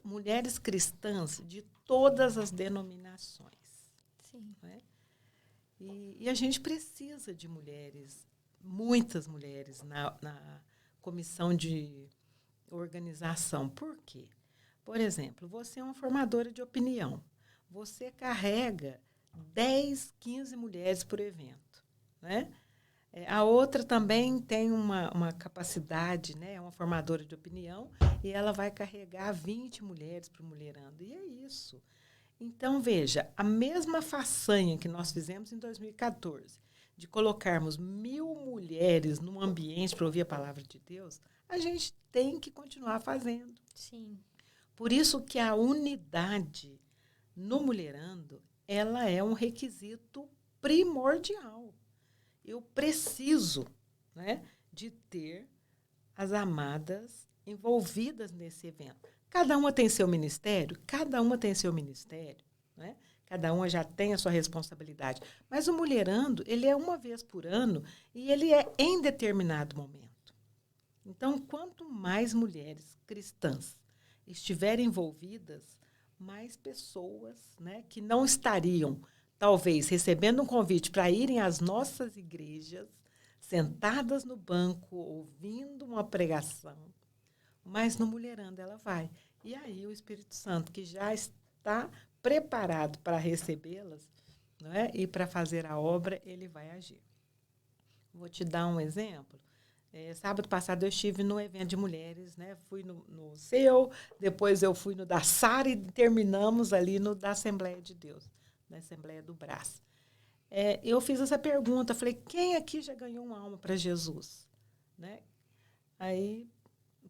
mulheres cristãs de todas as denominações. Sim. Né? E a gente precisa de mulheres, muitas mulheres na comissão de organização. Por quê? Por exemplo, você é uma formadora de opinião. Você carrega 10, 15 mulheres por evento. Né? A outra também tem uma capacidade, né? É uma formadora de opinião, e ela vai carregar 20 mulheres para o Mulherando. E é isso. Então, veja, a mesma façanha que nós fizemos em 2014, de colocarmos 1000 mulheres num ambiente para ouvir a palavra de Deus, a gente tem que continuar fazendo. Sim. Por isso que a unidade no Mulherando, ela é um requisito primordial. Eu preciso, né, de ter as amadas envolvidas nesse evento. Cada uma tem seu ministério, né? Cada uma já tem a sua responsabilidade. Mas o Mulherando, ele é uma vez por ano e ele é em determinado momento. Então, quanto mais mulheres cristãs estiverem envolvidas, mais pessoas, né, que não estariam, talvez, recebendo um convite para irem às nossas igrejas, sentadas no banco, ouvindo uma pregação, mas no Mulherando ela vai. E aí o Espírito Santo, que já está preparado para recebê-las, não é? E para fazer a obra, ele vai agir. Vou te dar um exemplo. Sábado passado eu estive no evento de mulheres, né? Fui no seu, depois eu fui no da Sara e terminamos ali no da Assembleia de Deus, na Assembleia do Brás. Eu fiz essa pergunta, falei, quem aqui já ganhou uma alma para Jesus? Né? Aí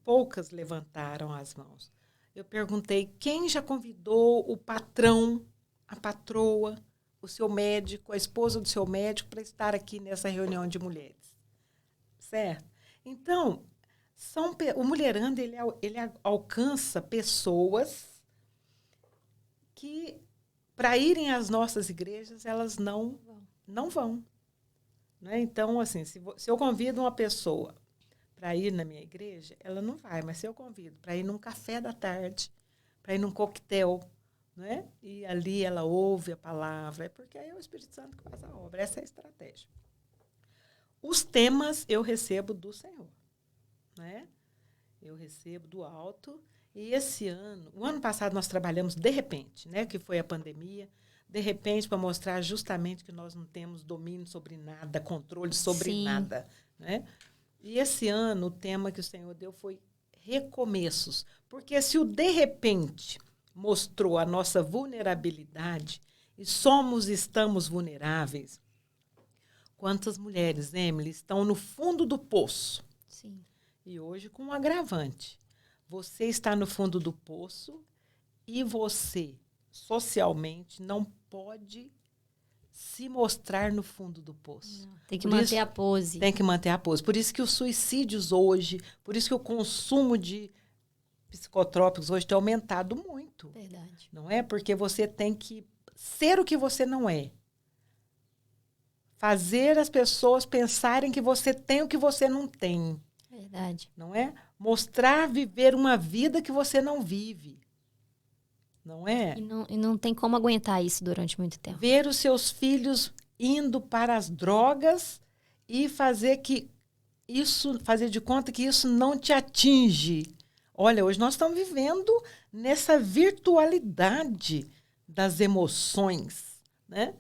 poucas levantaram as mãos. Eu perguntei, quem já convidou o patrão, a patroa, o seu médico, a esposa do seu médico para estar aqui nessa reunião de mulheres? Certo? Então, o Mulherando, ele alcança pessoas que, para irem às nossas igrejas, elas não vão. Né? Então, assim, se eu convido uma pessoa para ir na minha igreja, ela não vai. Mas se eu convido para ir num café da tarde, para ir num coquetel, né? E ali ela ouve a palavra, porque aí é o Espírito Santo que faz a obra. Essa é a estratégia. Os temas eu recebo do Senhor. Né? Eu recebo do alto. E esse ano, o ano passado nós trabalhamos de repente, né? Que foi a pandemia, de repente para mostrar justamente que nós não temos domínio sobre nada, controle sobre Sim. nada. Né? E esse ano o tema que o Senhor deu foi recomeços. Porque se o de repente mostrou a nossa vulnerabilidade, e estamos vulneráveis, quantas mulheres, Emily, estão no fundo do poço? Sim. E hoje com um agravante. Você está no fundo do poço e você, socialmente, não pode se mostrar no fundo do poço. Não, tem que manter a pose. Tem que manter a pose. Por isso que os suicídios hoje, por isso que o consumo de psicotrópicos hoje tem aumentado muito. Verdade. Não é? Porque você tem que ser o que você não é. Fazer as pessoas pensarem que você tem o que você não tem. Verdade. Não é? Mostrar, viver uma vida que você não vive. Não é? E não tem como aguentar isso durante muito tempo. Ver os seus filhos indo para as drogas e fazer de conta que isso não te atinge. Olha, hoje nós estamos vivendo nessa virtualidade das emoções, né?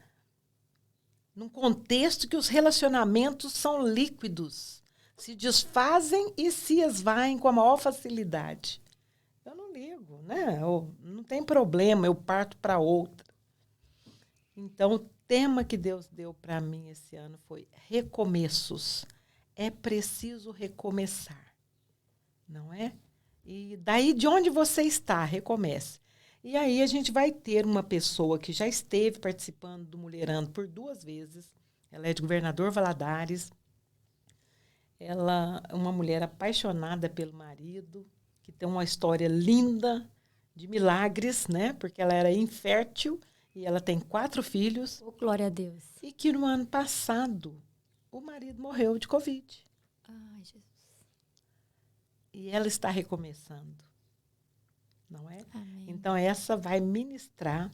num contexto que os relacionamentos são líquidos, se desfazem e se esvaem com a maior facilidade. Eu não ligo, né? Não tem problema, eu parto para outra. Então, o tema que Deus deu para mim esse ano foi recomeços. É preciso recomeçar, não é? E daí, de onde você está, recomece. E aí a gente vai ter uma pessoa que já esteve participando do Mulherando por 2 vezes. Ela é de Governador Valadares. Ela é uma mulher apaixonada pelo marido, que tem uma história linda de milagres, né? Porque ela era infértil e ela tem 4 filhos. Oh, glória a Deus. E que no ano passado o marido morreu de Covid. Ai, Jesus. E ela está recomeçando, não é? Amém. Então, essa vai ministrar.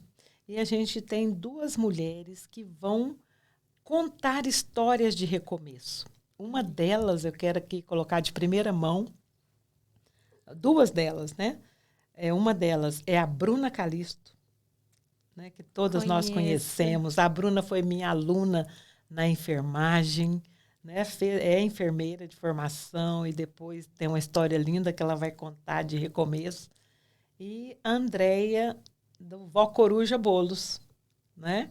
E a gente tem 2 mulheres que vão contar histórias de recomeço. Uma delas, eu quero aqui colocar de primeira mão, 2 delas, né? Uma delas é a Bruna Calisto, né? Que todas nós conhecemos. A Bruna foi minha aluna na enfermagem, né? É enfermeira de formação e depois tem uma história linda que ela vai contar de recomeço. E a Andréia, do Vó Coruja Bolos, né?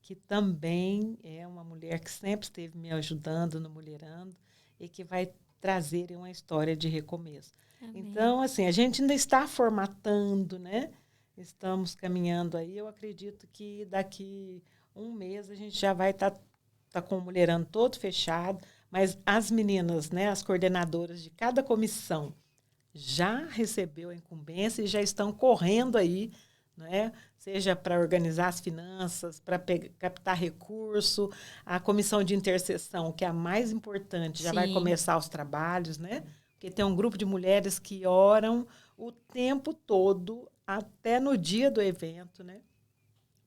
Que também é uma mulher que sempre esteve me ajudando no Mulherando e que vai trazer uma história de recomeço. Amém. Então, assim, a gente ainda está formatando, né? Estamos caminhando aí. Eu acredito que daqui 1 mês a gente já vai estar com o Mulherando todo fechado, mas as meninas, né, as coordenadoras de cada comissão já recebeu a incumbência e já estão correndo aí, né? Seja para organizar as finanças, para captar recurso, a comissão de intercessão, que é a mais importante, já vai começar os trabalhos, né? Porque tem um grupo de mulheres que oram o tempo todo, até no dia do evento, né?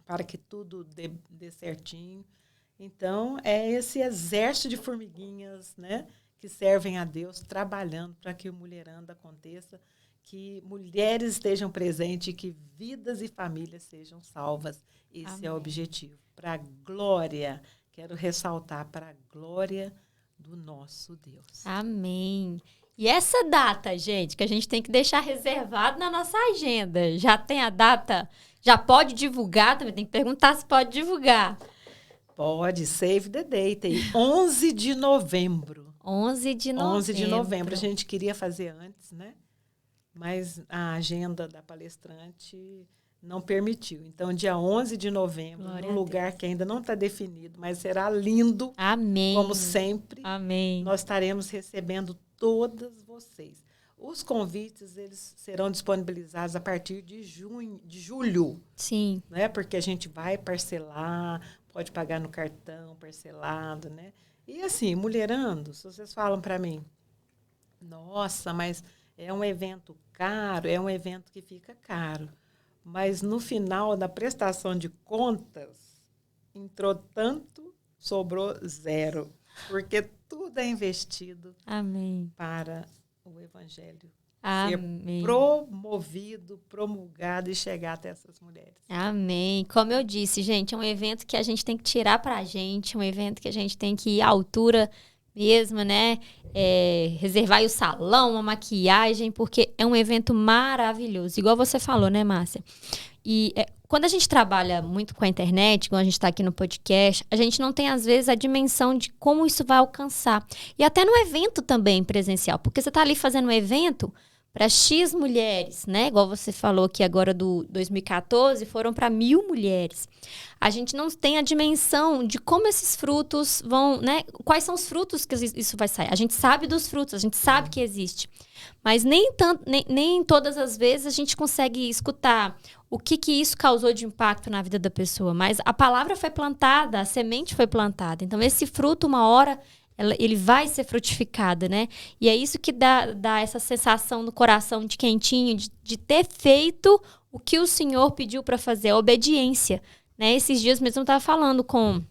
Para que tudo dê certinho. Então, é esse exército de formiguinhas, né? Que servem a Deus, trabalhando para que o Mulherando aconteça, que mulheres estejam presentes e que vidas e famílias sejam salvas. Esse Amém. É o objetivo. Para a glória, quero ressaltar, para a glória do nosso Deus. Amém. E essa data, gente, que a gente tem que deixar reservado na nossa agenda. Já tem a data? Já pode divulgar? Também tem que perguntar se pode divulgar. Pode, save the date aí. 11 de novembro. 11 de novembro. 11 de novembro. A gente queria fazer antes, né? Mas a agenda da palestrante não permitiu. Então, dia 11 de novembro, num lugar que ainda não está definido, mas será lindo. Amém. Como sempre. Amém. Nós estaremos recebendo todas vocês. Os convites, eles serão disponibilizados a partir de julho. Sim. Né? Porque a gente vai parcelar, pode pagar no cartão parcelado, né? E assim, Mulherando, se vocês falam para mim, nossa, mas é um evento caro, é um evento que fica caro. Mas no final da prestação de contas, entrou tanto, sobrou 0. Porque tudo é investido Amém. Para o Evangelho Amém. Ser promovido, promulgado e chegar até essas mulheres. Amém. Como eu disse, gente, é um evento que a gente tem que tirar pra gente, um evento que a gente tem que ir à altura mesmo, né? Reservar aí o salão, a maquiagem, porque é um evento maravilhoso. Igual você falou, né, Márcia? E quando a gente trabalha muito com a internet, igual a gente está aqui no podcast, a gente não tem, às vezes, a dimensão de como isso vai alcançar. E até no evento também presencial, porque você está ali fazendo um evento para X mulheres, né? Igual você falou que agora do 2014 foram para 1.000 mulheres. A gente não tem a dimensão de como esses frutos vão, né? Quais são os frutos que isso vai sair. A gente sabe dos frutos, a gente sabe que existe. Mas nem todas as vezes a gente consegue escutar o que isso causou de impacto na vida da pessoa. Mas a palavra foi plantada, a semente foi plantada. Então, esse fruto, uma hora, ele vai ser frutificado, né? E é isso que dá essa sensação no coração de quentinho, de ter feito o que o Senhor pediu para fazer, a obediência. Né? Esses dias mesmo eu estava falando com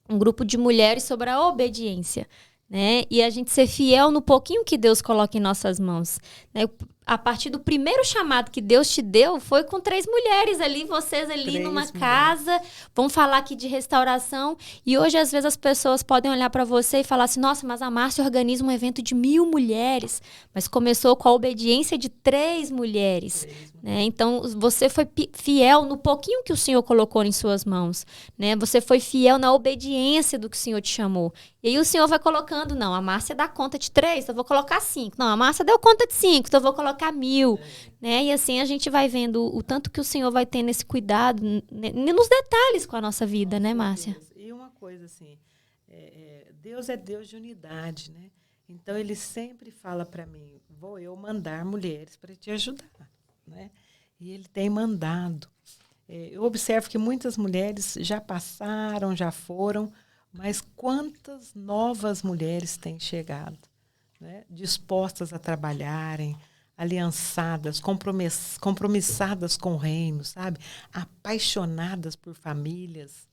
um grupo de mulheres sobre a obediência. Né? E a gente ser fiel no pouquinho que Deus coloca em nossas mãos. Né? a partir do primeiro chamado que Deus te deu, foi com 3 mulheres ali, vocês ali numa casa, vão falar aqui de restauração, e hoje às vezes as pessoas podem olhar para você e falar assim, nossa, mas a Márcia organiza um evento de 1.000 mulheres, mas começou com a obediência de 3 mulheres, né? Então, você foi fiel no pouquinho que o Senhor colocou em suas mãos, né? Você foi fiel na obediência do que o Senhor te chamou. E aí o Senhor vai colocando, não, a Márcia dá conta de 3, então eu vou colocar 5. Não, a Márcia deu conta de 5, então eu vou colocar 1.000. Né? E assim a gente vai vendo o tanto que o Senhor vai tendo esse cuidado nos detalhes com a nossa vida, né, Márcia? E uma coisa assim, Deus é Deus de unidade, né? Então Ele sempre fala para mim, vou eu mandar mulheres para te ajudar, né? E Ele tem mandado. Eu observo que muitas mulheres já passaram, já foram, mas quantas novas mulheres têm chegado, né? Dispostas a trabalharem, aliançadas, compromissadas com o reino, sabe? Apaixonadas por famílias.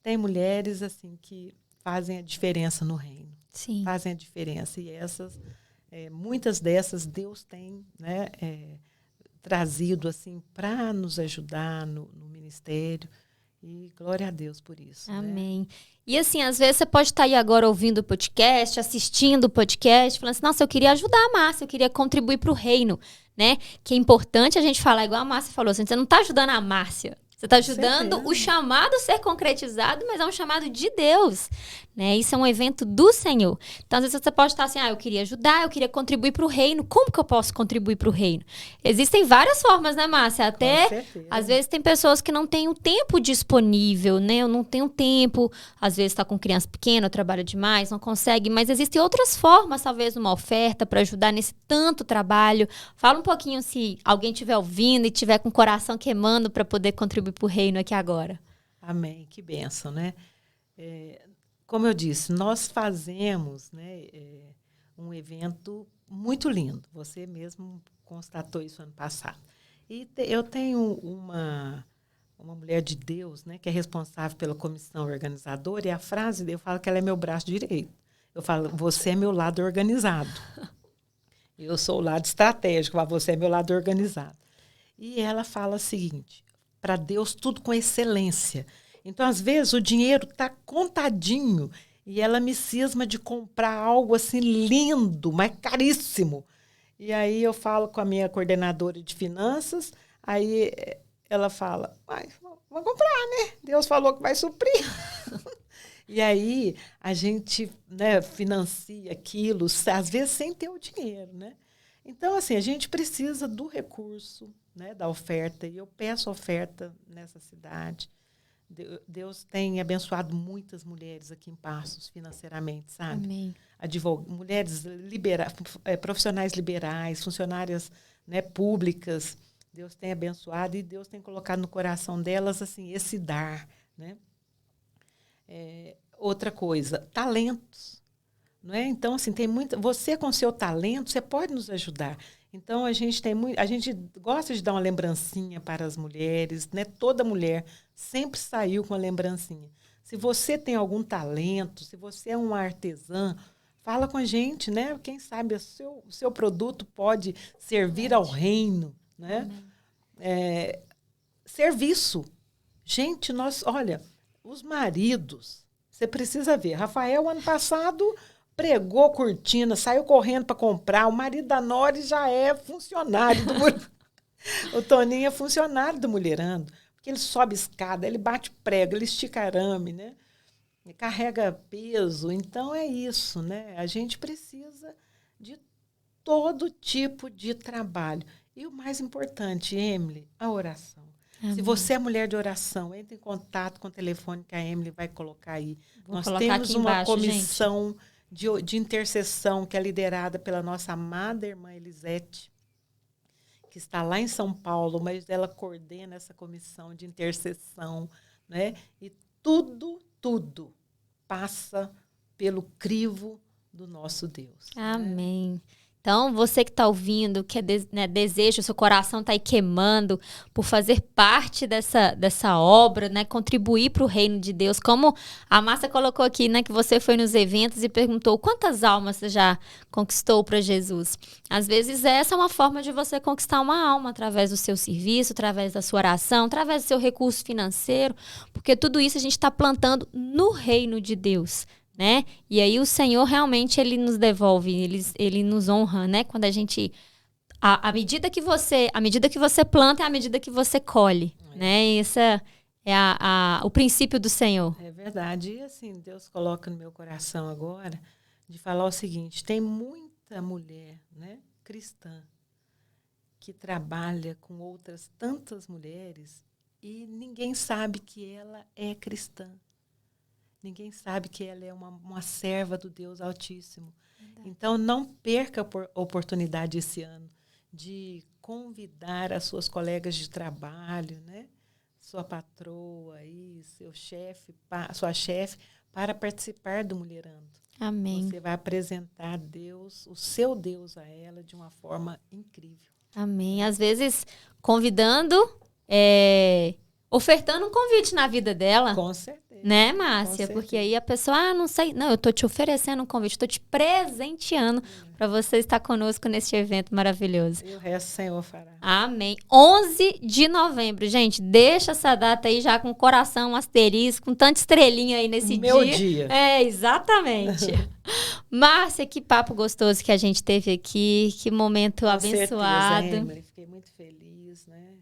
Tem mulheres assim que fazem a diferença no reino. Sim. Fazem a diferença. E muitas dessas Deus tem, né, trazido assim para nos ajudar no ministério. E glória a Deus por isso. Amém. Né? E assim, às vezes você pode estar aí agora ouvindo o podcast, assistindo o podcast, falando assim, nossa, eu queria ajudar a Márcia, eu queria contribuir para o reino, né? Que é importante a gente falar, igual a Márcia falou, assim, você não está ajudando a Márcia, você está ajudando o chamado a ser concretizado, mas é um chamado de Deus, né? Isso é um evento do Senhor. Então, às vezes você pode estar assim, eu queria ajudar, eu queria contribuir para o reino. Como que eu posso contribuir para o reino? Existem várias formas, né, Márcia? Até, às vezes, tem pessoas que não têm o tempo disponível, né? Eu não tenho tempo, às vezes está com criança pequena, trabalha demais, não consegue, mas existem outras formas, talvez uma oferta para ajudar nesse tanto trabalho. Fala um pouquinho se alguém estiver ouvindo e estiver com o coração queimando para poder contribuir para o reino aqui agora. Amém, que bênção, né? Como eu disse, nós fazemos, né, um evento muito lindo. Você mesmo constatou isso ano passado. E eu tenho uma mulher de Deus, né, que é responsável pela comissão organizadora, e a frase dele, eu falo que ela é meu braço direito. Eu falo, você é meu lado organizado. Eu sou o lado estratégico, você é meu lado organizado. E ela fala o seguinte, para Deus tudo com excelência. Então, às vezes, o dinheiro está contadinho e ela me cisma de comprar algo assim lindo, mas caríssimo. E aí eu falo com a minha coordenadora de finanças, aí ela fala, vamos comprar, né? Deus falou que vai suprir. E aí a gente, né, financia aquilo, às vezes sem ter o dinheiro, né? Então, assim, a gente precisa do recurso, né, da oferta, e eu peço oferta nessa cidade. Deus tem abençoado muitas mulheres aqui em Passos financeiramente, sabe? Amém. Mulheres profissionais liberais, funcionárias, né, públicas. Deus tem abençoado e Deus tem colocado no coração delas assim, esse dar, né? Outra coisa, talentos. Não é? Então, assim, tem muita. Você com seu talento, você pode nos ajudar. Então, a gente gosta de dar uma lembrancinha para as mulheres, né? Toda mulher sempre saiu com uma lembrancinha. Se você tem algum talento, se você é um artesã, fala com a gente, né? Quem sabe o seu produto pode servir ao reino, né? Serviço. Gente, olha, os maridos, você precisa ver. Rafael, ano passado, pregou cortina, saiu correndo para comprar. O marido da Nori já é funcionário do O Toninho é funcionário do Mulherando, porque ele sobe escada, ele bate prego, ele estica arame, né? Ele carrega peso. Então é isso, né? A gente precisa de todo tipo de trabalho. E o mais importante, Emily, a oração. Amém. Se você é mulher de oração, entre em contato com o telefone que a Emily vai colocar aí. Nós temos uma comissão de intercessão que é liderada pela nossa amada irmã Elisete, que está lá em São Paulo, mas ela coordena essa comissão de intercessão, né? E tudo passa pelo crivo do nosso Deus. Amém. Né? Então, você que está ouvindo, que deseja, o seu coração está aí queimando por fazer parte dessa obra, né? Contribuir para o reino de Deus. Como a Márcia colocou aqui, né? Que você foi nos eventos e perguntou quantas almas você já conquistou para Jesus. Às vezes, essa é uma forma de você conquistar uma alma através do seu serviço, através da sua oração, através do seu recurso financeiro, porque tudo isso a gente está plantando no reino de Deus. Né? E aí o Senhor realmente ele nos devolve, ele nos honra, né? Quando a gente à medida que você planta é à medida que você colhe, né? E essa é o princípio do Senhor. É verdade. E assim, Deus coloca no meu coração agora de falar o seguinte: tem muita mulher, né, cristã, que trabalha com outras tantas mulheres e ninguém sabe que ela é cristã. Ninguém sabe que ela é uma serva do Deus Altíssimo. Verdade. Então, não perca a oportunidade esse ano de convidar as suas colegas de trabalho, né? Sua patroa, seu chefe, sua chefe, para participar do Mulherando. Amém. Você vai apresentar Deus, o seu Deus a ela de uma forma incrível. Amém. Às vezes, convidando, ofertando um convite na vida dela. Com certeza. Né, Márcia? Porque aí a pessoa, não sei, não, eu tô te oferecendo um convite, tô te presenteando para você estar conosco neste evento maravilhoso. E o resto o Senhor fará. Amém. 11 de novembro, gente, deixa essa data aí já com coração, um asterisco, com tanta estrelinha aí nesse dia. Meu dia. É, exatamente. Márcia, que papo gostoso que a gente teve aqui, que momento com abençoado. Certeza, Emily, fiquei muito feliz, né?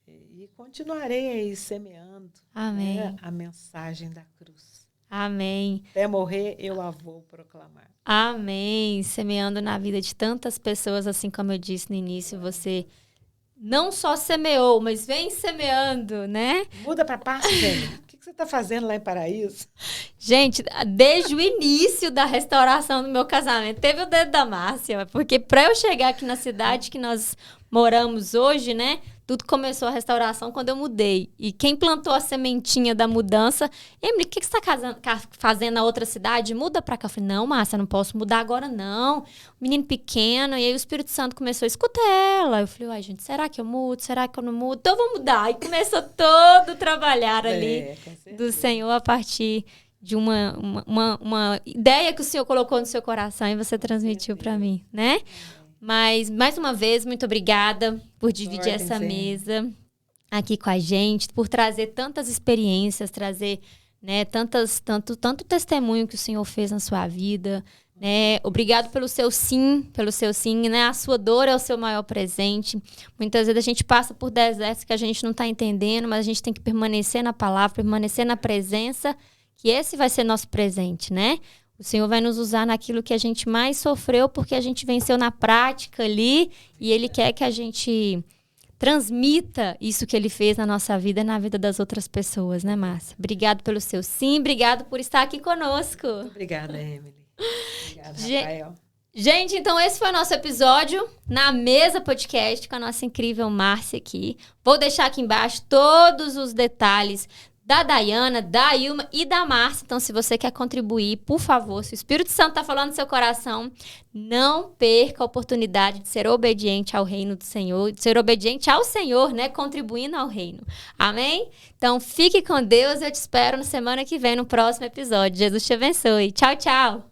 E continuarei aí semeando. Amém. Né, a mensagem da cruz. Amém. Até morrer, eu a vou proclamar. Amém. Semeando na vida de tantas pessoas, assim como eu disse no início, você não só semeou, mas vem semeando, né? Muda para Passo, gente. O que você está fazendo lá em Paraíso? Gente, desde o início da restauração do meu casamento, teve o dedo da Márcia, porque para eu chegar aqui na cidade que nós moramos hoje, né? Tudo começou a restauração quando eu mudei. E quem plantou a sementinha da mudança... Emily, o que você está fazendo na outra cidade? Muda pra cá. Eu falei, não, Márcia, não posso mudar agora, não. Menino pequeno. E aí o Espírito Santo começou a escutar ela. Eu falei, uai, gente, será que eu mudo? Será que eu não mudo? Então eu vou mudar. E começou todo o trabalhar ali do Senhor a partir de uma ideia que o Senhor colocou no seu coração e você transmitiu para mim, né? Mas, mais uma vez, muito obrigada por dividir essa mesa aqui com a gente, por trazer tantas experiências, trazer, né, tanto testemunho que o Senhor fez na sua vida, né? Obrigado pelo seu sim, né? A sua dor é o seu maior presente. Muitas vezes a gente passa por desertos que a gente não está entendendo, mas a gente tem que permanecer na palavra, permanecer na presença, que esse vai ser nosso presente, né? O Senhor vai nos usar naquilo que a gente mais sofreu, porque a gente venceu na prática ali, e Ele quer que a gente transmita isso que Ele fez na nossa vida e na vida das outras pessoas, né, Márcia? Obrigado pelo seu sim, obrigado por estar aqui conosco. Muito obrigada, Emily. Obrigada, Rafael. Gente, então esse foi o nosso episódio na Mesa Podcast com a nossa incrível Márcia aqui. Vou deixar aqui embaixo todos os detalhes da Dayana, da Ilma e da Márcia. Então, se você quer contribuir, por favor, se o Espírito Santo está falando no seu coração, não perca a oportunidade de ser obediente ao reino do Senhor, de ser obediente ao Senhor, né? Contribuindo ao reino. Amém? Então, fique com Deus. Eu te espero na semana que vem, no próximo episódio. Jesus te abençoe. Tchau, tchau.